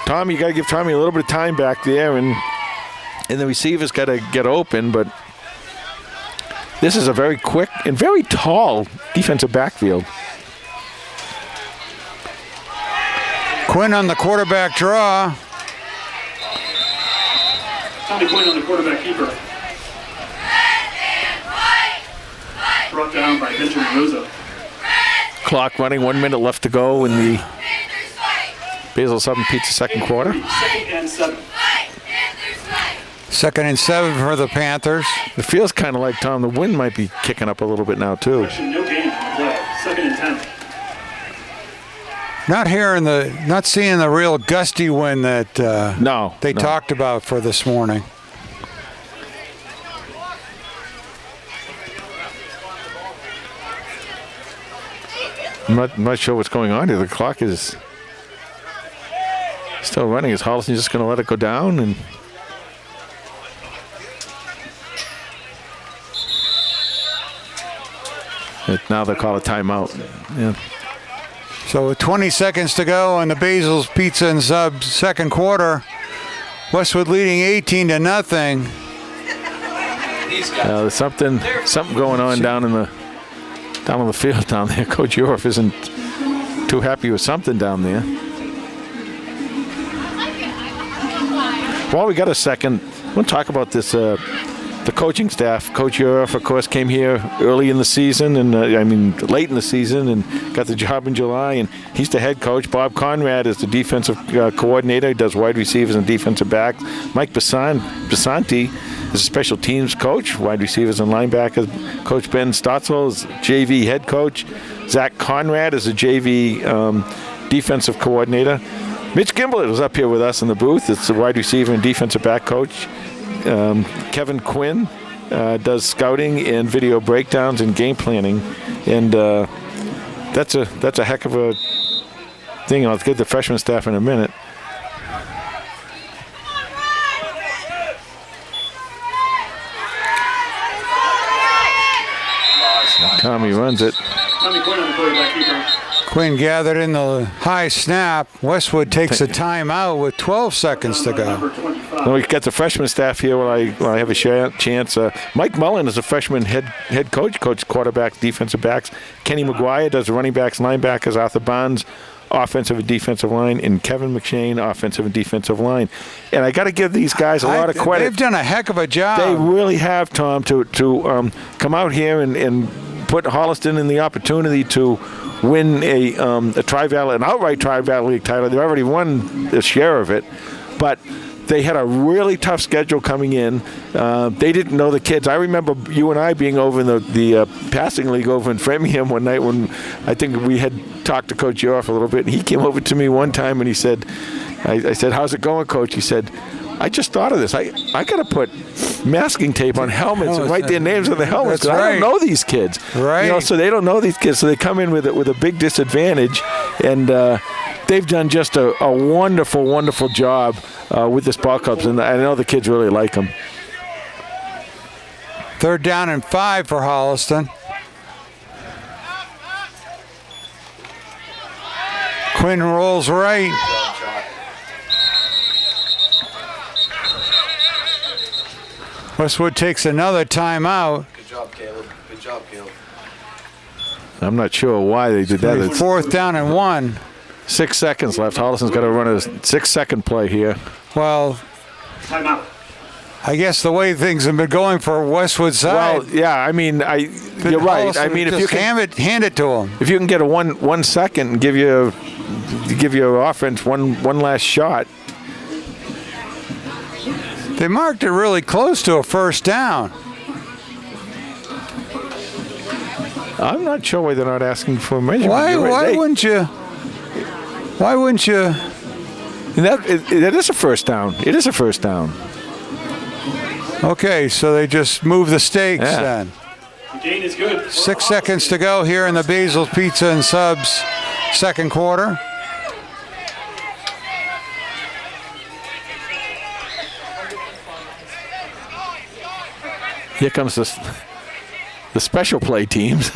Tommy, you got to give Tommy a little bit of time back there, and the receivers got to get open. But this is a very quick and very tall defensive backfield. Quinn on the quarterback draw. Tommy Quinn on the quarterback keeper. Brought down by Benjamin Rosa. Clock running, 1 minute left to go in the Basil Southern Pizza second quarter. Second and 7. 2nd and 7 for the Panthers. It feels kind of like, Tom, the wind might be kicking up a little bit now, too. Actually, no gain on the play. 2nd and 10. Not seeing the real gusty wind that they No. talked about for this morning. I'm not sure what's going on here. The clock is still running. Is Holliston just going to let it go down? And now they call a timeout. Yeah. So with 20 seconds to go in the Basil's Pizza and Sub second quarter, Westwood leading 18-0. There's something going on down on the field down there. Coach Yorf isn't too happy with something down there. While we got a second, I want to talk about this. The coaching staff. Coach Yorf, of course, came here early in the season, and late in the season, and got the job in July. And he's the head coach. Bob Conrad is the defensive coordinator. He does wide receivers and defensive backs. Mike Basanti is a special teams coach, wide receivers and linebackers. Coach Ben Stotzel is JV head coach. Zach Conrad is a JV defensive coordinator. Mitch Gimblett was up here with us in the booth. It's the wide receiver and defensive back coach. Kevin Quinn does scouting and video breakdowns and game planning. And that's a heck of a thing. I'll get the freshman staff in a minute. Tommy runs it. Tommy Quinn on the quarterback keeper. Quinn gathered in the high snap. Westwood takes a timeout with 12 seconds to go. Then we got the freshman staff here when I have a chance. Mike Mullen is a freshman head coach, quarterback, defensive backs. Kenny McGuire does the running backs, linebackers. Arthur Bonds, offensive and defensive line, and Kevin McShane, offensive and defensive line. And I got to give these guys a lot of credit. They've done a heck of a job. They really have, Tom, to come out here and put Holliston in the opportunity to win a Tri-Valley, an outright Tri-Valley League title. They already won their share of it, but they had a really tough schedule coming in. They didn't know the kids. I remember you and I being over in the passing league over in Framingham one night when I think we had talked to Coach York a little bit, and he came over to me one time and he said, I said, "How's it going, Coach?" He said, "I just thought of this. I got to put masking tape on helmets and write their names on the helmets. That's I don't know these kids, right? So they don't know these kids. So they come in with a big disadvantage, and they've done just a wonderful, wonderful job with this ball clubs, and I know the kids really like them." 3rd down and 5 for Holliston. Quinn rolls right. Westwood takes another timeout. Good job, Caleb. Good job, Caleb. I'm not sure why they did that. It's 4th down and 1. 6 seconds left. Holliston's got to run a 6-second play here. Well, Timeout. I guess the way things have been going for Westwood side. Well, yeah, I mean, you're right. I mean, if you can hand it to them. If you can get a 1 second and give your offense one last shot. They marked it really close to a 1st down. I'm not sure why they're not asking for a measurement. Why wouldn't you? Why wouldn't you? That is a 1st down. It is a 1st down. Okay, so they just move the stakes then. The gain is good. 6 seconds to go here in the Basil's Pizza and Subs 2nd quarter. Here comes the special play teams.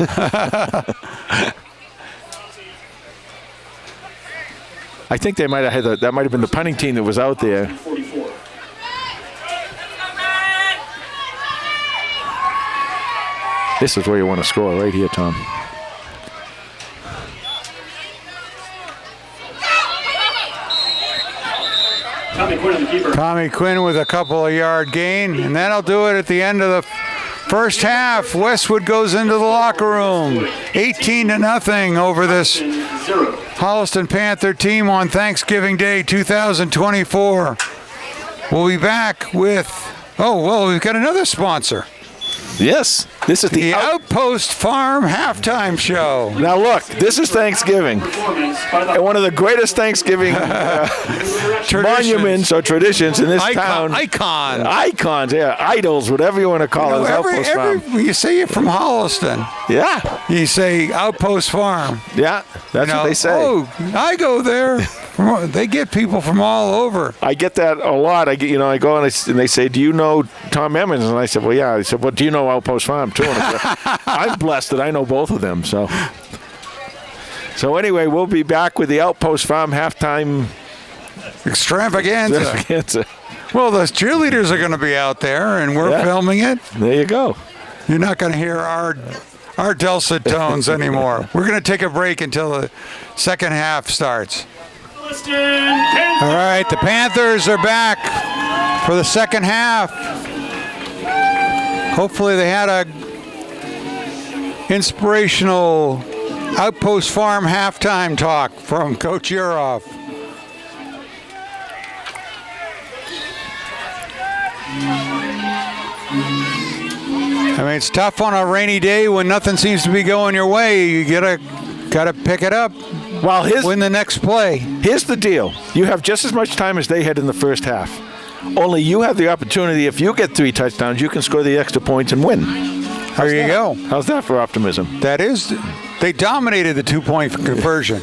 I think they might have had that might have been the punting team that was out there. 44. This is where you want to score, right here, Tom. Tommy Quinn on the keeper. Tommy Quinn with a couple of yard gain, and that'll do it at the end of the 1st half. Westwood goes into the locker room, 18-0 over this 0. Holliston Panther team on Thanksgiving Day 2024. We'll be back with, we've got another sponsor. Yes, this is The Outpost Farm Halftime Show. Now look, this is Thanksgiving, and one of the greatest Thanksgiving monuments or traditions in this town. Icons, yeah, idols, whatever you want to call it. Outpost Farm. You say you're from Holliston. Yeah, You say Outpost Farm. yeah, that's what they say. Oh, I go there. They get people from all over. I get that a lot. I go and they say, "Do you know Tom Emmons?" And I said, "Well, yeah." I said, "Well, do you know Outpost Farm too?" And I said, I'm blessed that I know both of them. So anyway, we'll be back with the Outpost Farm halftime extravaganza. Well, the cheerleaders are going to be out there, and we're filming it. There you go. You're not going to hear our dulcet tones anymore. We're going to take a break until the 2nd half starts. All right, the Panthers are back for the 2nd half. Hopefully they had a inspirational Outpost Farm halftime talk from Coach Uroff. I mean, it's tough on a rainy day when nothing seems to be going your way. You gotta pick it up. Well, win the next play. Here's the deal. You have just as much time as they had in the 1st half. Only you have the opportunity, if you get 3 touchdowns, you can score the extra points and win. There you go. How's that for optimism? That is They dominated the 2-point conversion.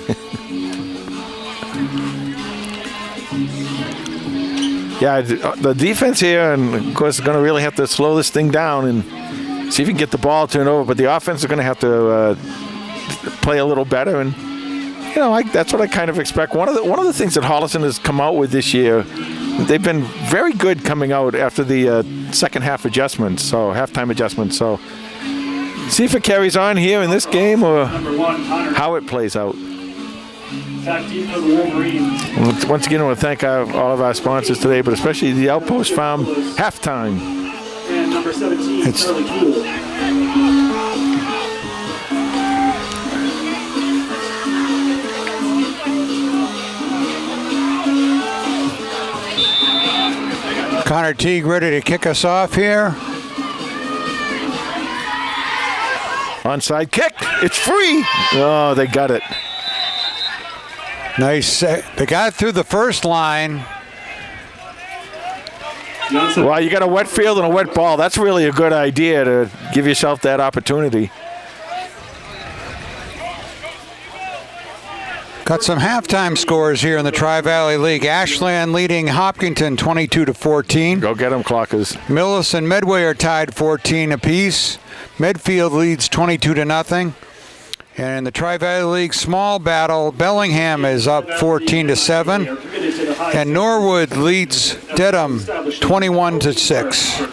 Yeah, the defense here, and of course, is going to really have to slow this thing down and see if you can get the ball turned over. But the offense is going to have to play a little better, and that's what I kind of expect. One of the things that Holliston has come out with this year, they've been very good coming out after the second half adjustments, so halftime adjustments. So see if it carries on here in this game or how it plays out. Back deep for the Wolverines. Once again, I want to thank all of our sponsors today, but especially the Outpost Farm halftime. And number 17, Charlie Poole. Connor Teague ready to kick us off here. Onside kick. It's free. Oh, they got it. Nice. They got it through the first line. Well, you got a wet field and a wet ball. That's really a good idea to give yourself that opportunity. Got some halftime scores here in the Tri-Valley League. Ashland leading Hopkinton 22-14. Go get them, Clockers. Millis and Medway are tied 14 apiece. Medfield leads 22-0. And in the Tri-Valley League small battle, Bellingham is up 14-7. And Norwood leads Dedham 21-6.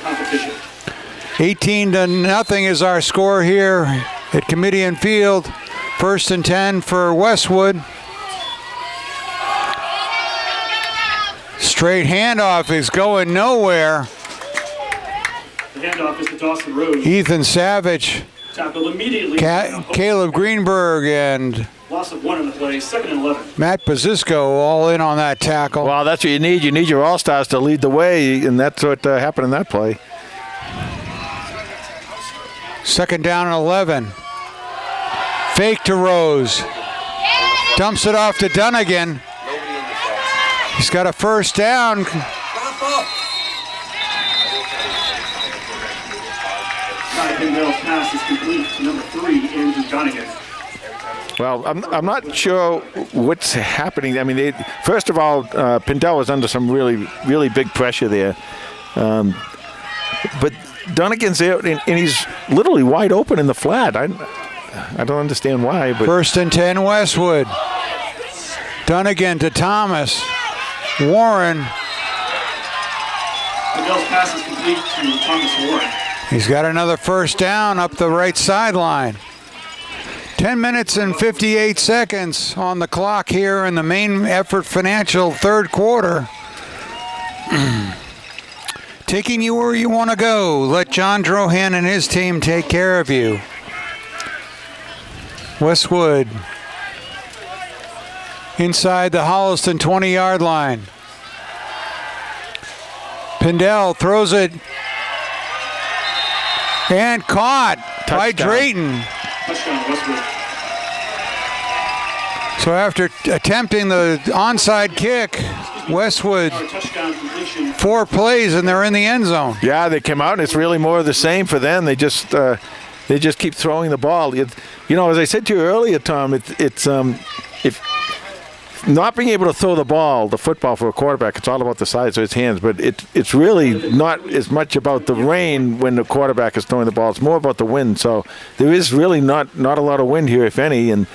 18-0 is our score here at Kamitian Field. 1st and 10 for Westwood. Straight handoff is going nowhere. The handoff is to Dawson Rhodes. Ethan Savage, Tackled immediately. Caleb Greenberg, and Loss of 1 in the play. 2nd and 11. Matt Bazisco all in on that tackle. Well, that's what you need. You need your all-stars to lead the way, and that's what happened in that play. 2nd down and 11. Fake to Rose. Dumps it off to Dunnigan. He's got a 1st down. Pindell's pass is complete to number 3, Andrew Donegan. Well, I'm not sure what's happening. I mean, first of all, Pindell was under some really, really big pressure there. But Donegan's there, and he's literally wide open in the flat. I don't understand why. But 1st and 10 Westwood. Dunnigan to Thomas. Warren. Pindell's pass is complete to Thomas Warren. He's got another 1st down up the right sideline. 10 minutes and 58 seconds on the clock here in the Main Effort Financial 3rd quarter. Taking you where you want to go. Let John Drohan and his team take care of you. Westwood inside the Holliston 20-yard line. Pindell throws it and caught by Drayton. Touchdown, Westwood. So after attempting the onside kick, Westwood Touchdown completion. 4 plays and they're in the end zone. yeah, they came out, and it's really more of the same for them. They just keep throwing the ball. As I said to you earlier, Tom, it's if not being able to throw the ball, the football for a quarterback, it's all about the size of his hands. But it's really not as much about the rain when the quarterback is throwing the ball. It's more about the wind. So there is really not a lot of wind here, if any, and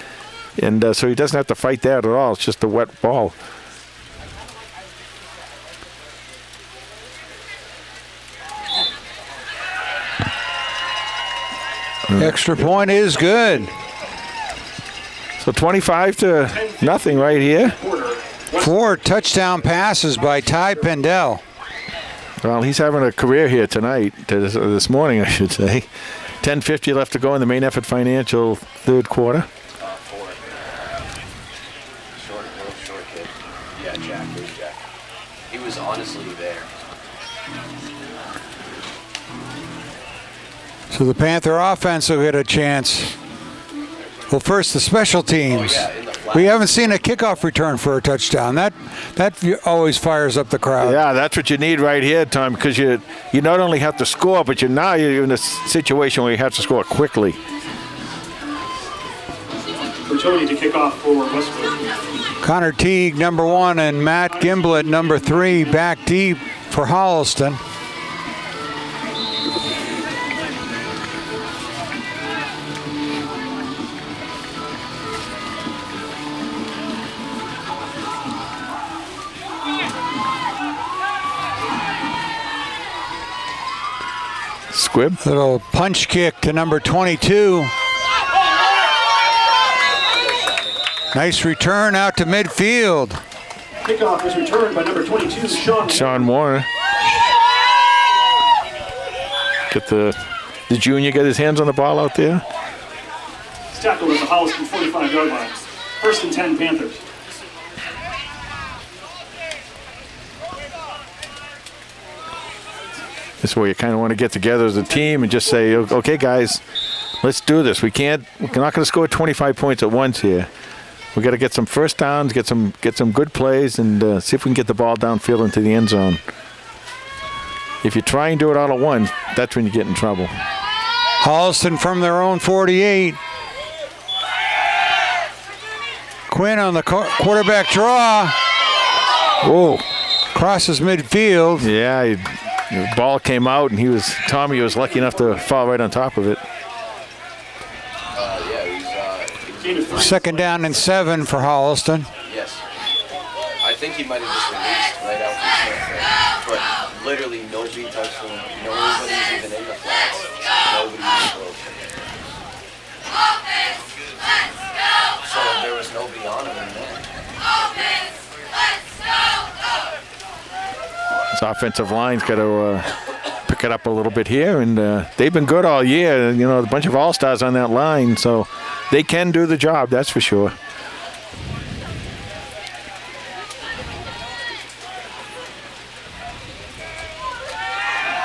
so he doesn't have to fight that at all. It's just a wet ball. Extra point is good. So 25-0 right here. 4 touchdown passes by Ty Pindell. Well, he's having a career here tonight, this morning, I should say. 10:50 left to go in the Main Effort Financial 3rd quarter. Short kid. Yeah, Jack. There's Jack. He was honestly there. So the Panther offense will get a chance. Well, first the special teams. We haven't seen a kickoff return for a touchdown. That always fires up the crowd. Yeah, that's what you need right here, Tom, because you not only have to score, but you're in a situation where you have to score quickly. Tony to kick off for Westwood. Connor Teague, number 1, and Matt Gimblett, number 3, back deep for Holliston. Squib. Little punch kick to number 22. Nice return out to midfield. Kickoff was returned by number 22, Sean Warner. Get the junior get his hands on the ball out there. He's tackled at the Holliston 45-yard line. 1st and 10 Panthers. This is where you kind of want to get together as a team and just say, okay, guys, let's do this. We're not going to score 25 points at once here. We got to get some first downs, get some good plays, and see if we can get the ball downfield into the end zone. If you try and do it all at once, that's when you get in trouble. Holliston from their own 48. Quinn on the quarterback draw. Whoa. Crosses midfield. Yeah, the ball came out, and Tommy was lucky enough to fall right on top of it. Second down and 7 for Holliston. Yes. I think he might have just released right after the snap, but literally nobody touched him. Nobody's even in the flats. Nobody's close. So there was nobody on him in there. This offensive line's got to pick it up a little bit here, and they've been good all year. A bunch of all-stars on that line, so they can do the job, that's for sure.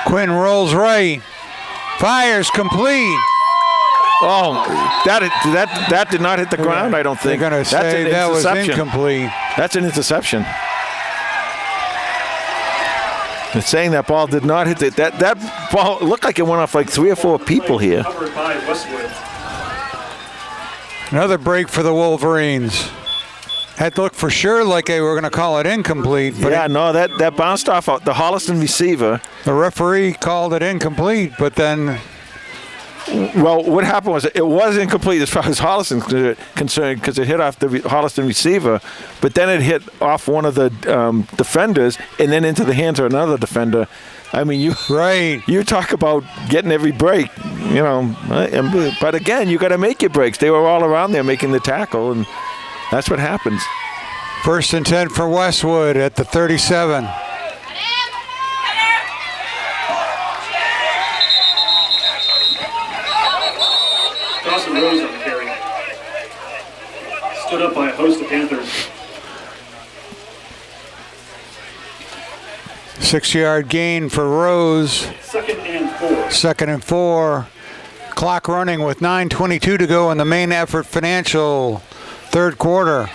Quinn rolls right. Fires complete. Oh, that did not hit the ground, I don't think. They're going to say that was incomplete. That's an interception. It's saying that ball did not hit that ball looked like it went off like 3 or 4 people here. Covered by Westwood. Another break for the Wolverines. Had to look for sure like they were going to call it incomplete. But yeah, no, that bounced off the Holliston receiver. The referee called it incomplete, but then... Well, what happened was it was incomplete as far as Holliston's concerned because it hit off the Holliston receiver, but then it hit off one of the defenders and then into the hands of another defender. I mean, you talk about getting every break, but again, you got to make your breaks. They were all around there making the tackle, and that's what happens. 1st and 10 for Westwood at the 37. Rose on the carry. Stood up by a host of Panthers. 6-yard gain for Rose. 2nd and 4. 2nd and 4. Clock running with 9:22 to go in the main effort financial 3rd quarter.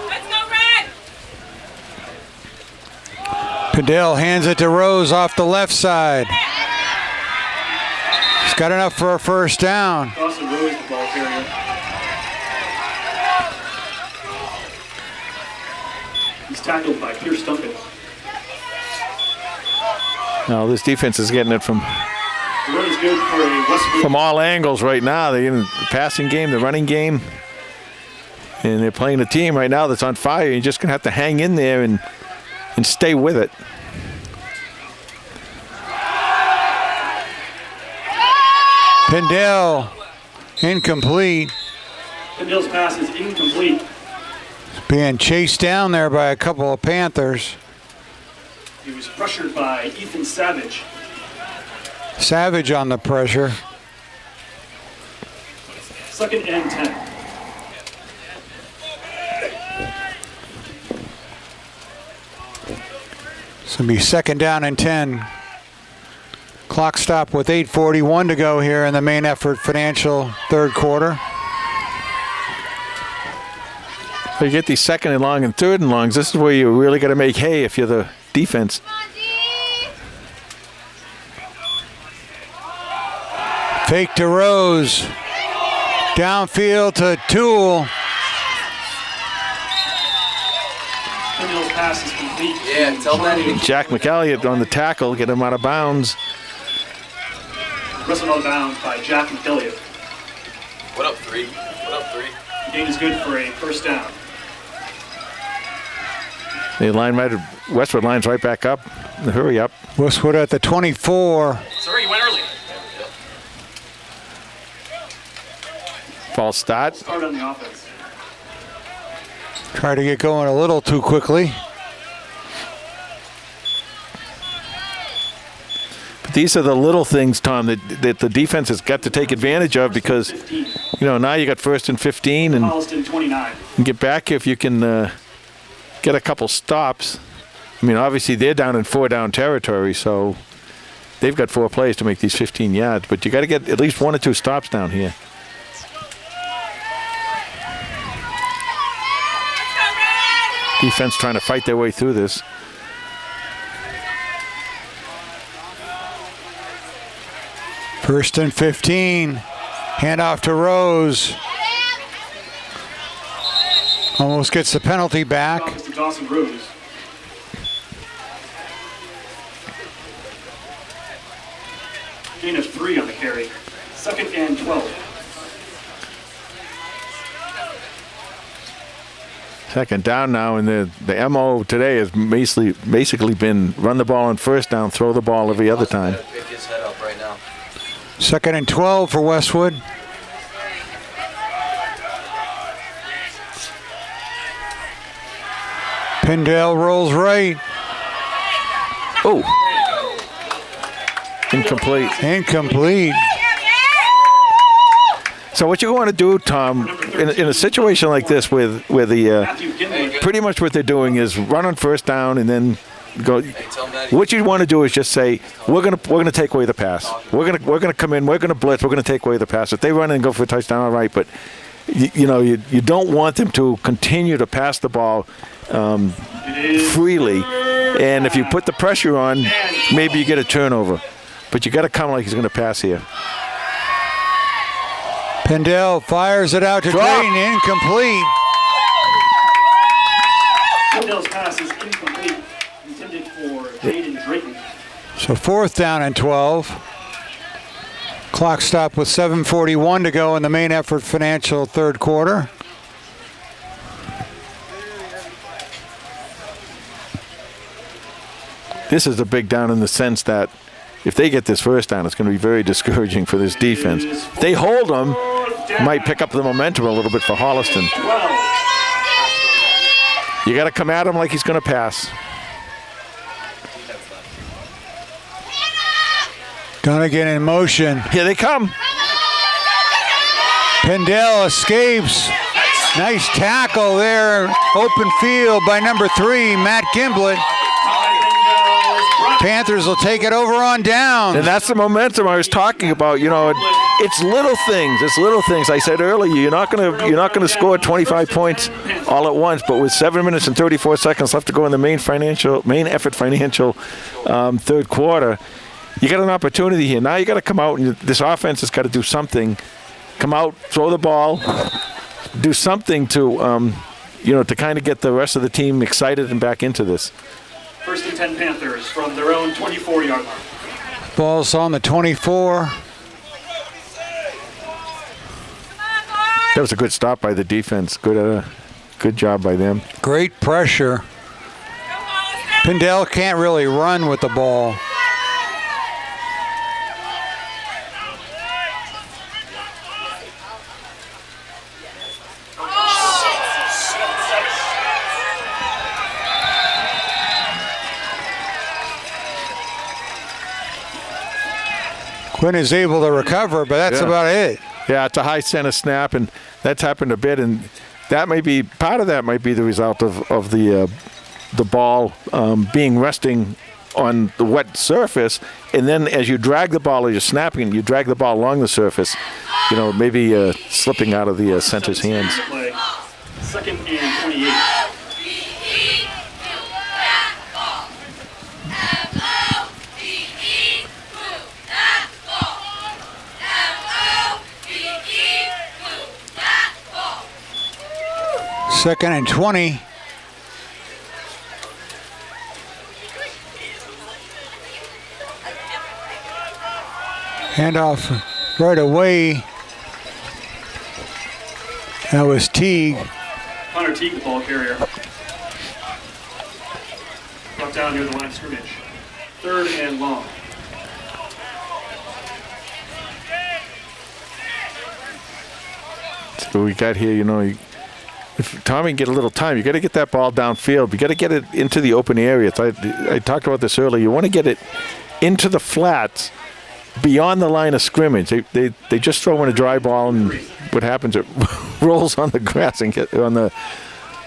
Let's go, Red! Padell hands it to Rose off the left side. He's got enough for a first down. Dawson Rose, the ball carrier. He's tackled by Pierce Duncan. Now this defense is getting it from The run is good for a Westwood. from all angles right now. They're in the passing game, the running game, and they're playing a team right now that's on fire. You're just gonna have to hang in there and stay with it. Pendell, incomplete. Pendell's pass is incomplete. Being chased down there by a couple of Panthers. He was pressured by Ethan Savage. Savage on the pressure. 2nd and 10. It's going to be 2nd down and 10. Clock stop with 8:41 to go here in the main effort financial 3rd quarter. So you get these 2nd and long and 3rd and longs. This is where you really got to make hay if you're the defense. Fake to Rose. Downfield to Toole. Kendall's pass is complete. Yeah, tell Manny to Jack McElliott on the tackle, get him out of bounds. Wrestled out of bounds by Jack McElliott. What up, 3? What up, 3? The gain is good for a first down. The line Westwood lines right back up. Hurry up. Westwood at the 24. Sorry, you went early. False start. Start on the offense. Try to get going a little too quickly. But these are the little things, Tom, that the defense has got to take advantage of because, now you got 1st and 15 and Holliston 29. get back if you can get a couple stops. I mean, obviously they're down in 4-down territory, so they've got 4 plays to make these 15 yards. But you got to get at least 1 or 2 stops down here. Defense trying to fight their way through this. First and 15. Handoff to Rose. Almost gets the penalty back. Offense to Dawson Rose. Gain of 3 on the carry. 2nd and 12. Second down now, and the MO today has basically been run the ball on first down, throw the ball every other time. pick his head up right now. 2nd and 12 for Westwood. Pindell rolls right. Oh, incomplete. Incomplete. So what you want to do, Tom, in a situation like this where the Matthew Ginley. pretty much what they're doing is run on first down and then go. Tell Manny. What you want to do is just say we're gonna take away the pass. We're gonna come in. We're gonna blitz. We're gonna take away the pass. If they run and go for a touchdown, all right. But you don't want them to continue to pass the ball freely. And if you put the pressure on, maybe you get a turnover. But you got to come like he's going to pass here. Pindell fires it out to Drayton, incomplete. Kendall's pass is incomplete. Intended for Jaden Drayton. So 4th down and 12. Clock stop with 7:41 to go in the main effort financial 3rd quarter. This is a big down in the sense that if they get this first down, it's going to be very discouraging for this defense. If they hold them, might pick up the momentum a little bit for Holliston. 12. You got to come at him like he's going to pass. Dunnigan in motion. Here they come. Pindell escapes. Nice tackle there. Open field by number 3, Matt Gimblett. Panthers will take it over on down. And that's the momentum I was talking about. It's little things. It's little things. I said earlier, you're not gonna score 25 points all at once. But with 7 minutes and 34 seconds left to go in the main effort financial 3rd quarter, you got an opportunity here. Now you got to come out, and this offense has got to do something. Come out, throw the ball, do something to to kind of get the rest of the team excited and back into this. 1st and 10 Panthers from their own 24-yard line. Ball's on the 24. That was a good stop by the defense. Good job by them. Great pressure. Pindell can't really run with the ball. Quinn is able to recover, but that's about it. Yeah, it's a high center snap, and that's happened a bit, and that may be part of that might be the result of the ball being resting on the wet surface, and then as you drag the ball, as you're snapping, you drag the ball along the surface, maybe slipping out of the center's hands. 2nd and 28. Second and 20. Handoff right away. That was Teague. Connor Teague, the ball carrier. Brought down near the line of scrimmage. Third and long. So we got here, if Tommy can get a little time, you got to get that ball downfield. You got to get it into the open area. I talked about this earlier. You want to get it into the flats beyond the line of scrimmage. They just throw in a dry ball, and what happens? It rolls on the grass and get on the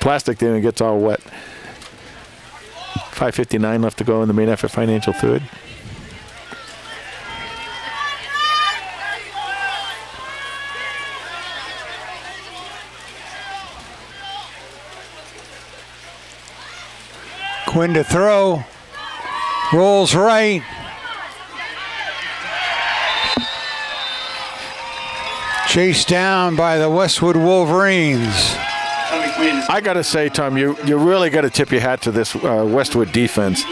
plastic there and gets all wet. 5:59 left to go in the main effort financial third. Quinn to throw. Rolls right. Chased down by the Westwood Wolverines. I got to say, Tom, you really got to tip your hat to this Westwood defense.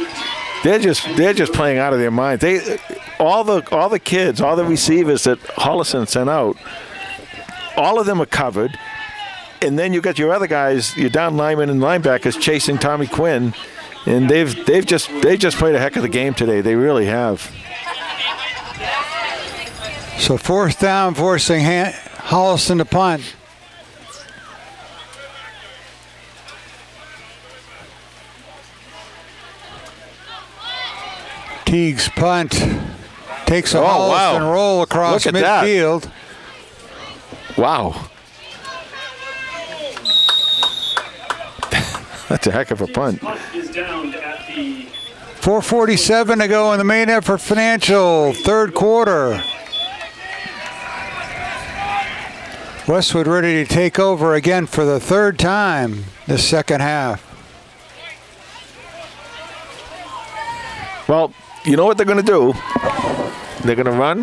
They're just playing out of their mind. All the kids, all the receivers that Holliston sent out, all of them are covered. And then you got your other guys, your down linemen and linebackers chasing Tommy Quinn, and they just played a heck of the game today. They really have. So fourth down, forcing Holliston to punt. Teague's punt takes a Holliston roll across midfield. Wow. That's a heck of a punt. Punt is down at the 4:47 to go in the main effort financial third quarter. Westwood ready to take over again for the third time this second half. Well, you know what they're going to do? They're going to run,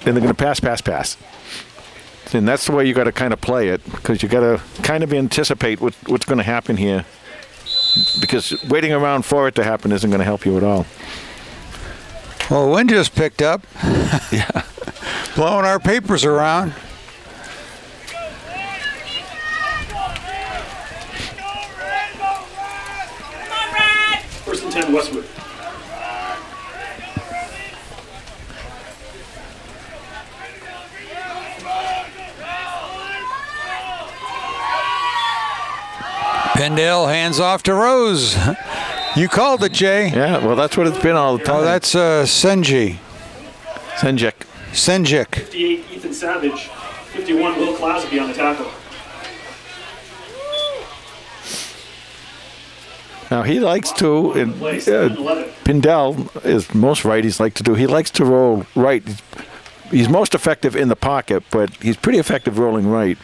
and they're going to pass. And that's the way you got to kind of play it, because you got to kind of anticipate what's going to happen here, because waiting around for it to happen isn't going to help you at all. Well, wind just picked up. Yeah. Blowing our papers around. First and 10, Westwood. Pendell hands off to Rose. You called it, Jay. Yeah, well, that's what it's been all the time. Oh, that's Senjik. 58, Ethan Savage. 51, Will Clasby on the tackle. Now he likes to, Pindell, as most righties like to do, he likes to roll right. He's most effective in the pocket, but he's pretty effective rolling right.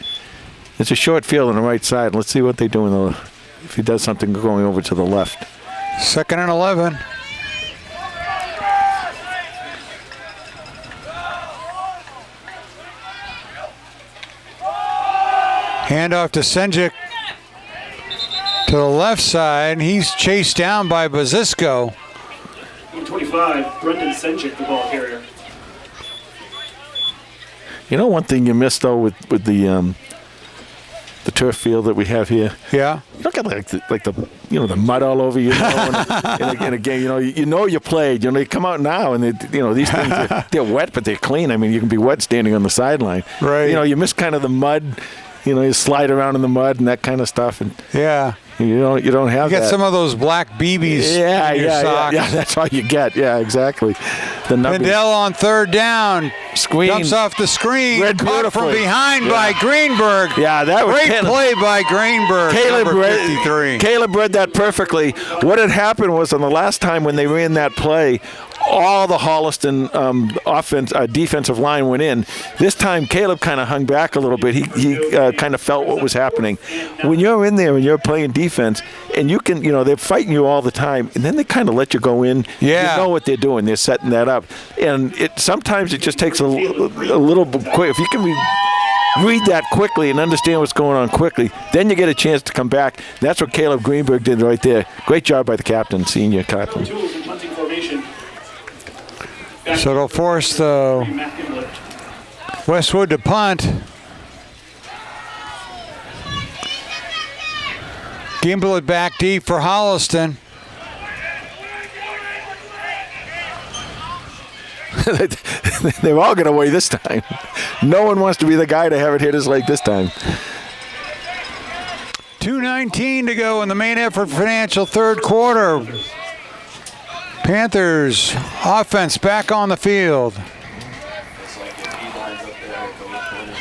It's a short field on the right side. Let's see what they do if he does something going over to the left. Second and 11. Handoff to Senjik to the left side. He's chased down by Bazisco. 25, Brendan Senjik, the ball carrier. You know, one thing you missed though with the turf field that we have here. Yeah. You don't get like the mud all over you. And again, you played. You come out now and these things they're wet but they're clean. I mean, you can be wet standing on the sideline. Right. You miss kind of the mud. You slide around in the mud and that kind of stuff. And yeah. You don't have that. You get some of those black BBs in your socks. Yeah, that's all you get. Yeah, exactly. The Pendell on third down. Screen. Jumps off the screen. Read Caught from behind by Greenberg. Yeah, that was great play by Greenberg. Caleb read that perfectly. What had happened was on the last time when they ran that play, all the Holliston defensive line went in. This time, Caleb kind of hung back a little bit. He kind of felt what was happening. When you're in there and you're playing defense, and you can, they're fighting you all the time, and then they kind of let you go in. Yeah. You know what they're doing. They're setting that up. And sometimes it just takes a little bit quick. If you can read that quickly and understand what's going on quickly. Then you get a chance to come back. That's what Caleb Greenberg did right there. Great job by the captain, senior captain. Tools in punting formation. So it'll force the Westwood to punt. Gimble it back deep for Holliston. They're all going away this time. No one wants to be the guy to have it hit his leg this time. 2:19 to go in the main effort financial third quarter. Panthers offense back on the field. It's like the beelines up there at the corner.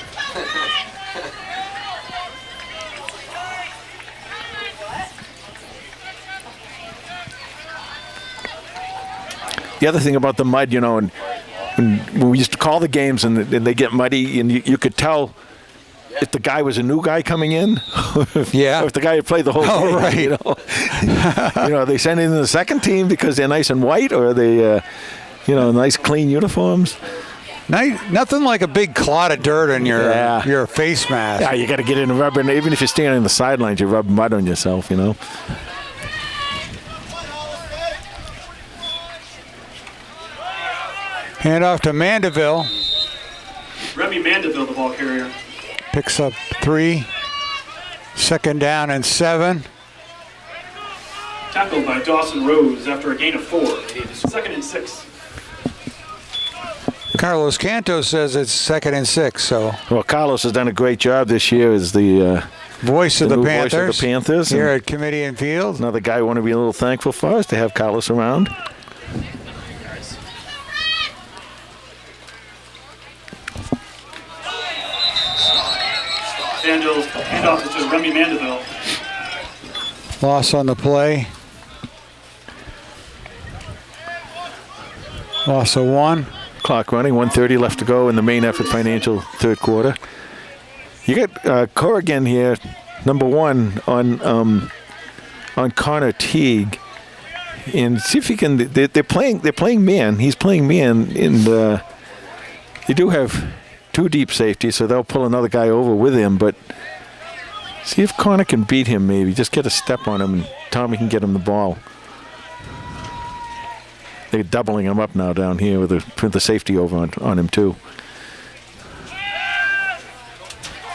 The other thing about the mud, you know, and when we used to call the games and they get muddy, and you could tell if the guy was a new guy coming in, Yeah. or if the guy had played the whole Oh, game. right. You know, are they sending in the second team because they're nice and white, or are they, nice clean uniforms? Nothing like a big clod of dirt in Yeah. your face mask. Yeah, you got to get in and rub it. Even if you're standing on the sidelines, you rub mud on yourself, you know. Hand off to Mandeville. Remy Mandeville, the ball carrier. Picks up 3. Second down and 7. Tackled by Dawson Rose after a gain of 4. Second and 6. Carlos Canto says it's 2nd and 6. So Well, Carlos has done a great job this year as the voice of the new Panthers. voice of the Panthers. Here And at Kamitian Field. another guy I want to be a little thankful for is to have Carlos around. Handoff is to Remy Mandeville. Loss on the play. Loss of 1. Clock running, 1:30 left to go in the main effort financial third quarter. You got Corrigan here, number 1 on Connor Teague, and see if he can. They're playing man. He's playing man, and they do have 2 deep safeties, so they'll pull another guy over with him. But see if Connor can beat him. Maybe just get a step on him, and Tommy can get him the ball. They're doubling him up now down here with the safety over on him too.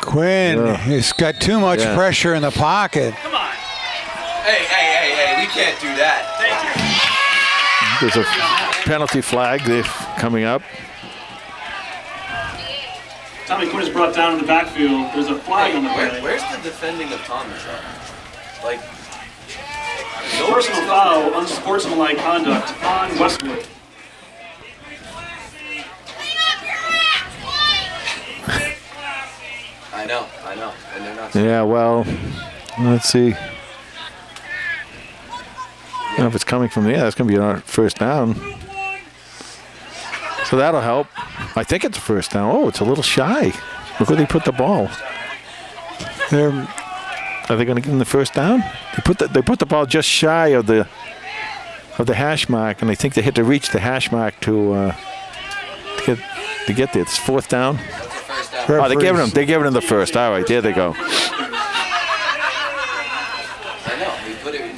Quinn has got too much pressure in the pocket. Come on. Hey, we can't do that. There's a penalty flag there coming up. Tommy Quinn is brought down in the backfield. There's a flag on the play. Where's the defending of Thomas at? Like, No personal foul, unsportsmanlike conduct on Westwood. I know, and they're not. Yeah, well, let's see. I don't know if it's coming from there. That's going to be our first down. So that'll help. I think it's a first down. Oh, it's a little shy. Look where they put the ball. Are they going to give them the first down? They put the ball just shy of the hash mark, and I think they had to reach the hash mark to get there. It's 4th down. Oh, they're giving him the first. All right, there they go. I know, we put it in.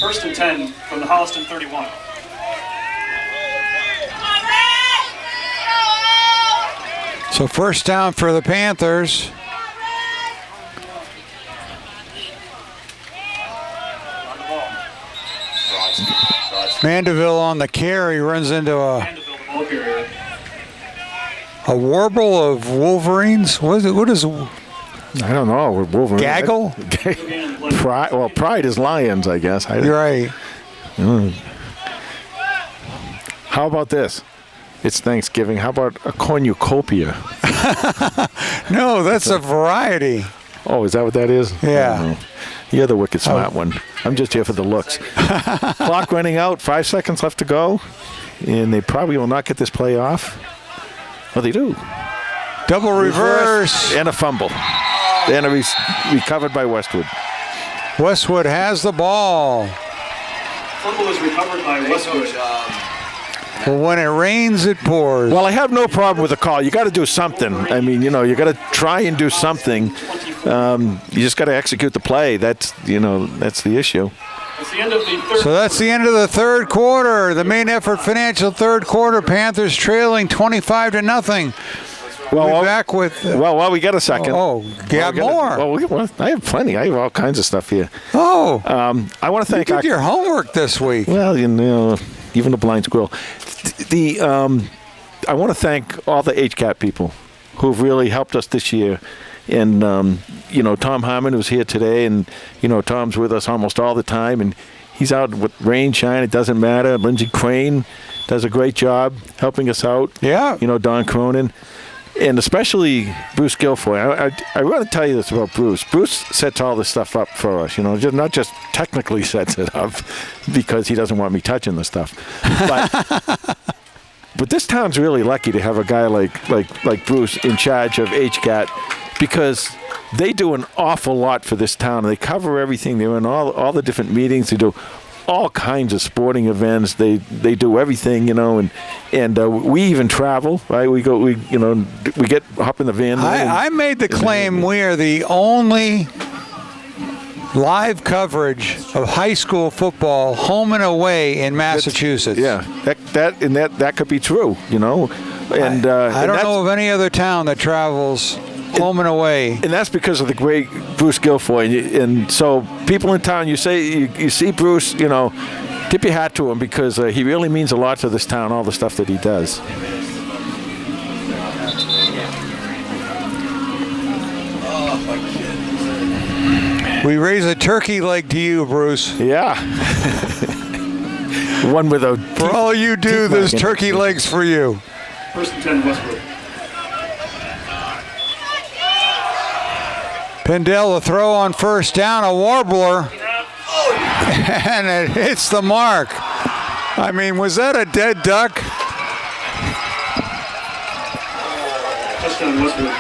First and 10 from the Holliston 31. So first down for the Panthers. Mandeville on the carry runs into Mandeville, the ball carrier. a warble of Wolverines. What is I don't know. We're Wolverines. gaggle? Pride. Well, Pride is lions, I guess. You're right. How about this? It's Thanksgiving. How about a cornucopia? No, that's a variety. Oh, is that what that is? Yeah. I don't know. You're the wicked smart one. I'm just here for the looks. Clock running out. 5 seconds left to go. And they probably will not get this play off. Well, they do. Double reverse. And a fumble. And recovered by Westwood. Westwood has the ball. Fumble is recovered by Westwood. Well, when it rains, it pours. Well, I have no problem with the call. You got to do something. I mean, you got to try and do something. You just got to execute the play. That's the issue. It's the end of the third. So that's the end of the third quarter. The Main Effort Financial third quarter. Panthers trailing 25-0. We'll be back with. Well, we got a second. Oh, got more. Well, I have plenty. I have all kinds of stuff here. Oh, I want to thank. you did your homework this week. Well, even the blind squirrel. I want to thank all the HCAT people who've really helped us this year. And, Tom Harmon, who's here today, and, Tom's with us almost all the time, and he's out with rain, shine, it doesn't matter. Lindsey Crane does a great job helping us out. Yeah. Don Cronin. And especially Bruce Guilfoyle. I want to tell you this about Bruce. Bruce sets all this stuff up for us, not just technically sets it up because he doesn't want me touching the stuff. But this town's really lucky to have a guy like Bruce in charge of HCAT because they do an awful lot for this town. They cover everything. They're in all the different meetings. They do all kinds of sporting events. They do everything, and we even travel, right? We go, we get hop in the van. I made the claim we are the only live coverage of high school football home and away in Massachusetts. That could be true, And I don't know of any other town that travels home and away. And that's because of the great Bruce Guilfoyle. And so people in town, you see Bruce, tip your hat to him because he really means a lot to this town, all the stuff that he does. We raise a turkey leg to you, Bruce. Yeah. One with a... For all you do, there's turkey legs for you. First and 10, Westwood. Pendel, a throw on first down, a warbler, and it hits the mark. I mean, was that a dead duck? Touchdown, Westwood.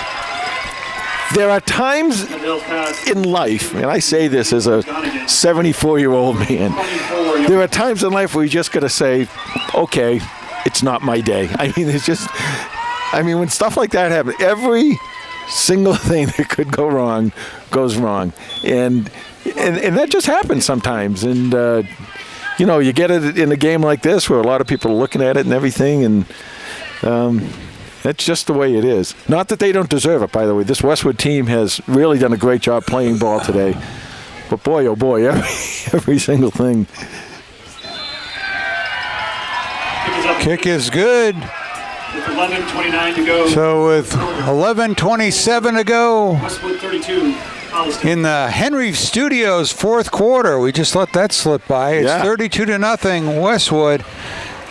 There are times in life, and I say this as a 74-year-old man, there are times in life where you just got to say, okay, it's not my day. When stuff like that happens, every single thing that could go wrong goes wrong. And that just happens sometimes. And, you get it in a game like this where a lot of people are looking at it and everything, and that's just the way it is. Not that they don't deserve it, by the way. This Westwood team has really done a great job playing ball today. But boy, oh boy, every single thing. Kick is good. With 11:29 to go. So with 11:27 to go Westwood 32. Holliston. in the Henry Studios fourth quarter, we just let that slip by. It's 32-0 Westwood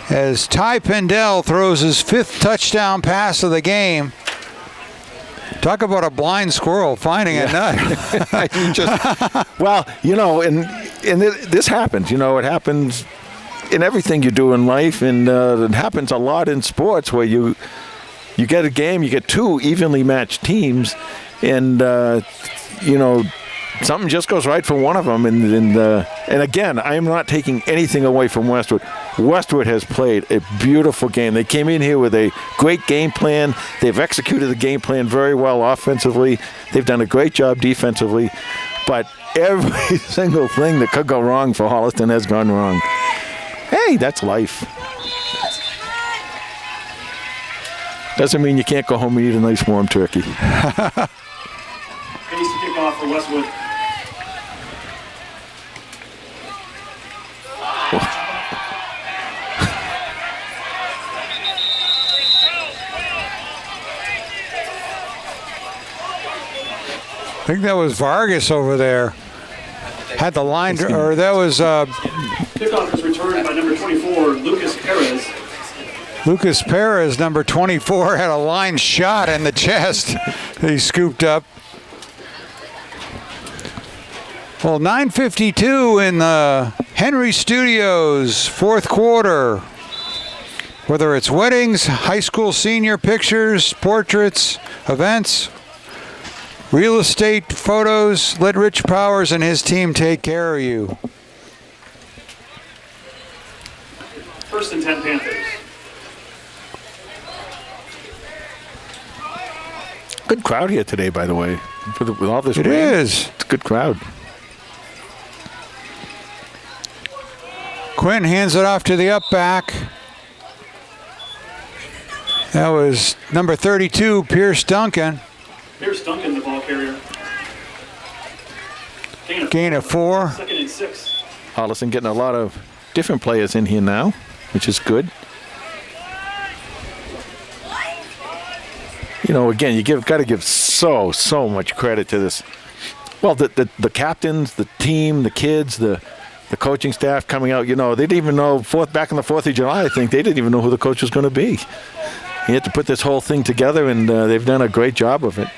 as Ty Pendel throws his fifth touchdown pass of the game. Talk about a blind squirrel finding a nut. This happens. It happens in everything you do in life, and it happens a lot in sports where you get a game, you get two evenly matched teams, and something just goes right for one of them. And again, I am not taking anything away from Westwood. Westwood has played a beautiful game. They came in here with a great game plan. They've executed the game plan very well offensively. They've done a great job defensively. But every single thing that could go wrong for Holliston has gone wrong. Hey, that's life. Doesn't mean you can't go home and eat a nice warm turkey. Pace to kick off for Westwood. I think that was Vargas over there. Had the line, or that was... Kickoff is returned by number 24, Lucas Perez. Lucas Perez, number 24, had a line shot in the chest. He scooped up. Well, 9:52 in the Henry Studios, fourth quarter. Whether it's weddings, high school senior pictures, portraits, events, real estate photos, let Rich Powers and his team take care of you. First and 10 Panthers. Good crowd here today, by the way. With all this rain. It is. It's a good crowd. Quinn hands it off to the up back. That was number 32, Pierce Duncan. Pierce Duncan, the ball carrier. Gain of 4. 2nd and 6. Holliston getting a lot of different players in here now, which is good. You know, again, got to give so much credit to this. Well, the captains, the team, the kids, the coaching staff coming out. You know, they didn't even know back on the 4th of July. I think they didn't even know who the coach was going to be. He had to put this whole thing together, and they've done a great job of it.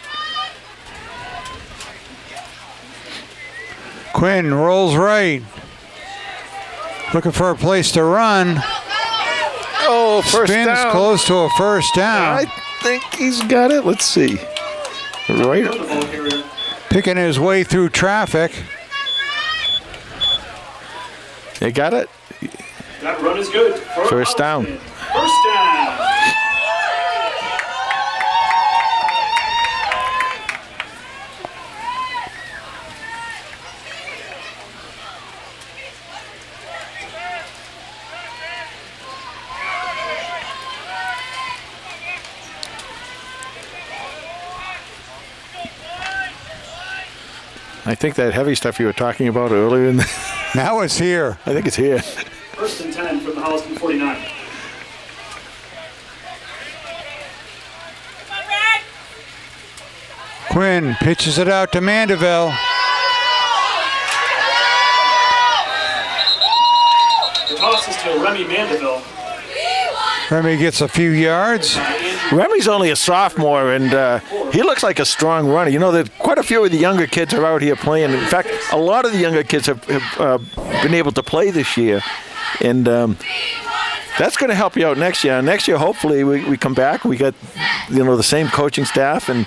Quinn rolls right. Looking for a place to run. Oh, first Spins down. close to a first down. I think he's got it. Let's see. Right. The ball carrier. Picking his way through traffic. They got it. That run is good. First down. First down. I think that heavy stuff you were talking about earlier, Now it's here. I think it's here. 1st and 10 from the Holliston 49. Come on, Red. Quinn pitches it out to Mandeville. The toss is to Remy Mandeville. Remy gets a few yards. Remy's only a sophomore, and he looks like a strong runner. You know, that quite a few of the younger kids are out here playing. In fact, a lot of the younger kids have been able to play this year, and that's going to help you out next year. Next year, hopefully, we come back. We got, you know, the same coaching staff, and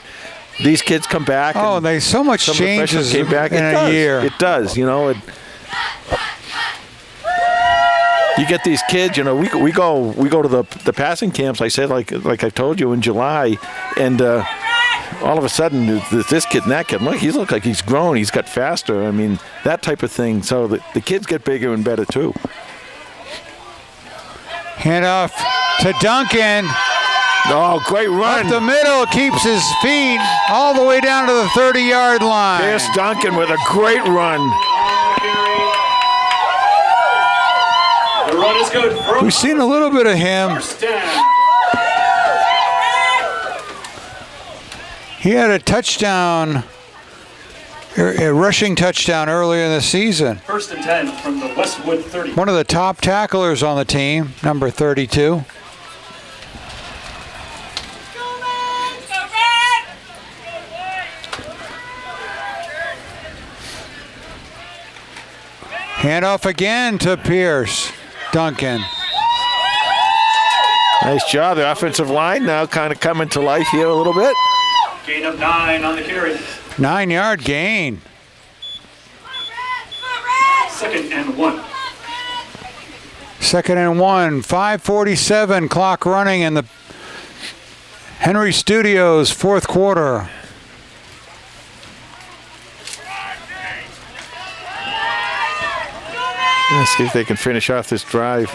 these kids come back. Oh, and there's so much some of the freshmen changes came back. in a year. It does, you know. You get these kids, you know. We go to the passing camps. I said, like I told you, in July, and all of a sudden, this kid and that kid, look, he looks like he's grown. He's got faster. I mean, that type of thing. So the kids get bigger and better too. Hand off to Duncan. Oh, great run! Up the middle, keeps his feet all the way down to the 30-yard line. Pierce Duncan with a great run. The run is good. We've seen a little bit of him. First down. He had a touchdown, a rushing touchdown earlier in the season. 1st and 10 from the Westwood 30. One of the top tacklers on the team, number 32. Go, Red. Handoff again to Pierce Duncan. Nice job. The offensive line now kind of coming to life here a little bit. Gain of 9 on the carry. 9-yard gain. 2nd and 1. 2nd and 1. 5:47 clock running in the Henry Studios 4th quarter. Let's see if they can finish off this drive.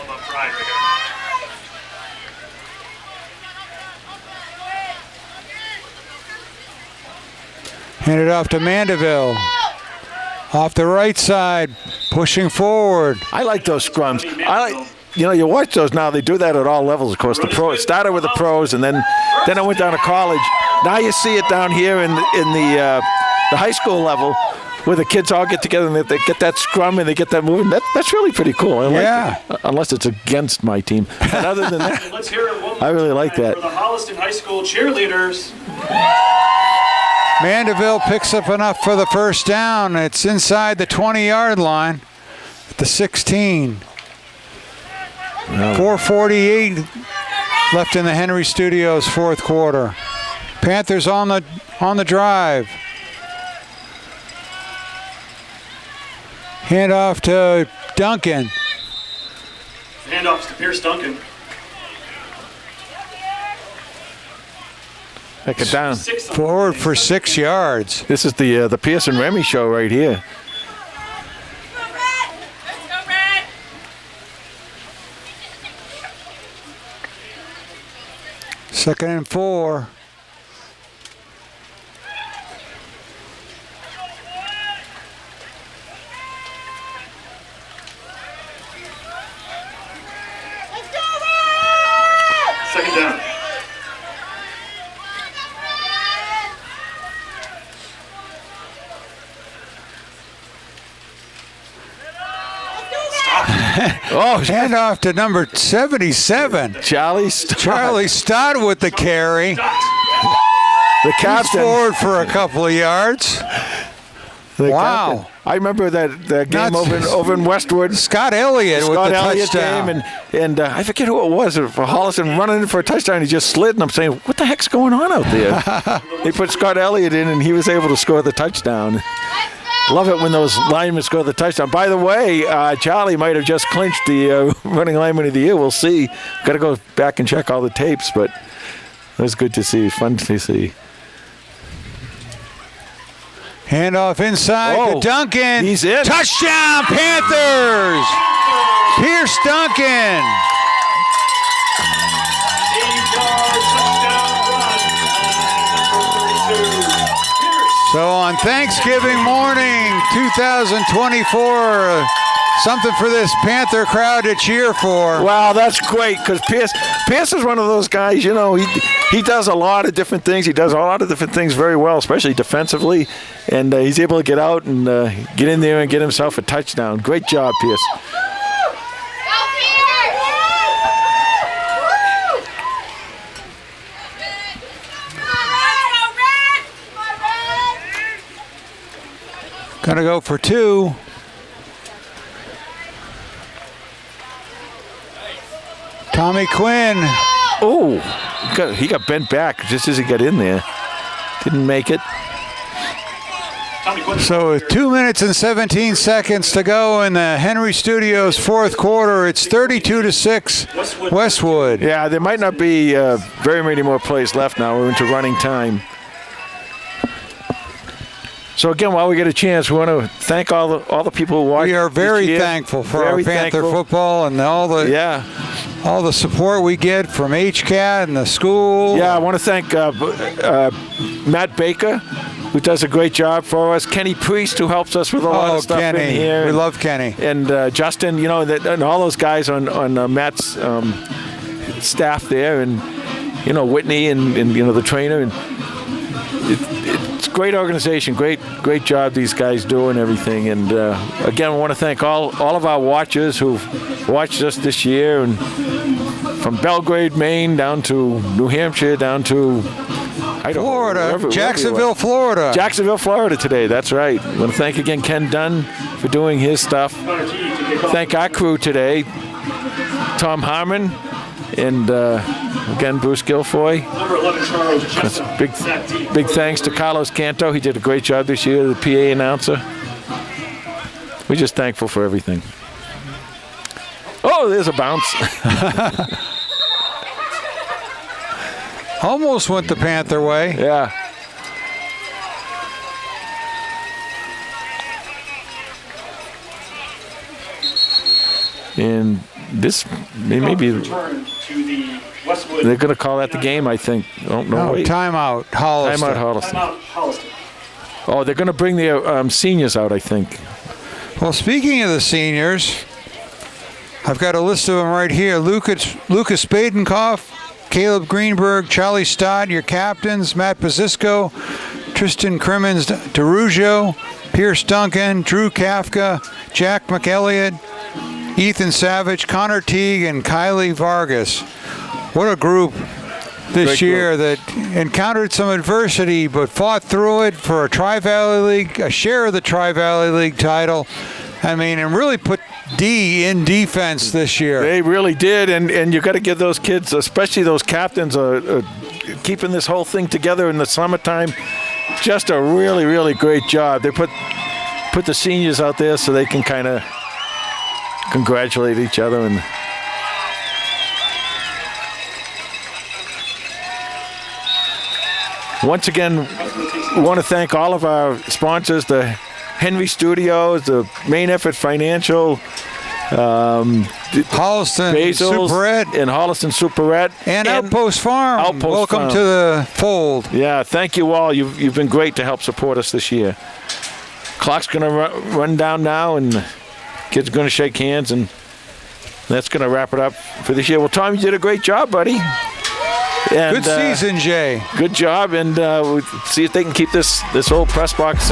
Handed off to Mandeville. Off the right side, pushing forward. I like those scrums. You watch those now. They do that at all levels, of course. The pro it started with the pros, and then I went down to college. Now you see it down here in the high school level, where the kids all get together and they get that scrum and they get that moving. That's really pretty cool. I like it. Unless it's against my team. But other than that, Let's hear it one I really more like time that. For the Holliston High School cheerleaders. Mandeville picks up enough for the first down. It's inside the 20-yard line at the 16. 4:48 left in the Henry Studios 4th quarter. Panthers on the drive. Hand off to Duncan. Handoffs to Pierce Duncan. Second down. Forward for 6 yards. This is the Pierce and Remy show right here. Let's go, Red. Second and 4. Second down. Oh, Handoff to number 77. Charlie Stott. Charlie Stott with the carry. The He's captain. forward for a couple of yards. The Wow. captain. I remember that game Nuts. over in Westwood. Scott Elliott with Scott the Elliott touchdown. game, and I forget who it was for Holliston running in for a touchdown. He just slid, and I'm saying, what the heck's going on out there? They put Scott Elliott in, and he was able to score the touchdown. Love it when those linemen score the touchdown. By the way, Charlie might have just clinched the running lineman of the year. We'll see. Got to go back and check all the tapes, but it was good to see. Fun to see. Handoff inside Oh, to Duncan. he's in. Touchdown, Panthers! Pierce Duncan. 8-yard touchdown run. Number 32. Pierce. So on Thanksgiving morning, 2024, something for this Panther crowd to cheer for. Wow, that's great because Pierce is one of those guys, you know, he does a lot of different things. He does a lot of different things very well, especially defensively. And he's able to get out and get in there and get himself a touchdown. Great job, Pierce. Gonna go for 2. Tommy Quinn. Oh, he got bent back just as he got in there. Didn't make it. Tommy Quinn. So with 2 minutes and 17 seconds to go in the Henry Studios fourth quarter, it's 32-6 Westwood. Yeah, there might not be very many more plays left now. We're into running time. So again, while we get a chance, we want to thank all the people who watched. We are this very year. thankful for Very our Panther thankful. football and all the support we get from HCAT and the school. Yeah, I want to thank Matt Baker, who does a great job for us. Kenny Priest, who helps us with a lot Oh, of stuff Kenny. in here. We love Kenny. And Justin, you know, and all those guys on Matt's staff there, and you know, Whitney and you know, the trainer. And it's a great organization, great job these guys do and everything. And again, I want to thank all of our watchers who've watched us this year, and from Belgrade, Maine, down to New Hampshire, down to Florida, wherever you Jacksonville, are. Florida. Jacksonville, Florida today. That's right. I want to thank again Ken Dunn for doing his stuff. Thank our crew today, Tom Harmon, and again Bruce Guilfoy. Number 11, Charles Jessup. Big thanks to Carlos Canto. He did a great job this year, the PA announcer. We're just thankful for everything. Oh, there's a bounce. Almost went the Panther way. Yeah. And this maybe Return to the Westwood. they're going to call that the game, I think. Oh, no, No, wait. timeout, Holliston. Timeout Holliston. Timeout, Holliston. Oh, they're going to bring their seniors out, I think. Well, speaking of the seniors, I've got a list of them right here. Lucas Badenkoff, Caleb Greenberg, Charlie Stott, your captains, Matt Pazisco, Tristan Crimmins DeRuggio, Pierce Duncan, Drew Kafka, Jack McElliott, Ethan Savage, Connor Teague, and Kylie Vargas. What a group this Great year that encountered some adversity but fought through it for a Tri-Valley League, a share of the Tri-Valley League title. I mean, and really put D in defense this year. They really did, and you got to give those kids, especially those captains, keeping this whole thing together in the summertime. Just a really, really great job. They put the seniors out there so they can kind of congratulate each other. And Once again, we want to thank all of our sponsors, the Henry Studios, the Main Effort Financial, Holliston Basil's, Superette, and Holliston Superette. and Outpost Farm. Outpost Welcome Farm. to the fold. Yeah, thank you all. You've been great to help support us this year. Clock's going to run down now, and kids are going to shake hands, and that's going to wrap it up for this year. Well, Tom, you did a great job, buddy. And, Good season, Jay. Good job, and we'll see if they can keep this old press box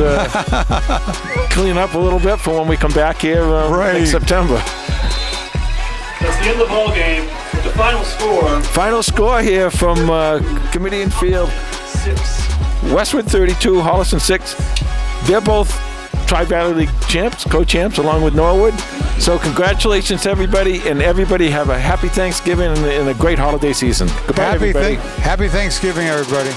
clean up a little bit for when we come back here next September. That's the end of the ball game. The final score: Final score here from Kamitian Field: 6. Westwood 32, Holliston 6. They're both Tri-Valley League champs, co-champs, along with Norwood. So congratulations to everybody, and everybody have a happy Thanksgiving and a great holiday season. Goodbye, everybody. Happy Thanksgiving, everybody.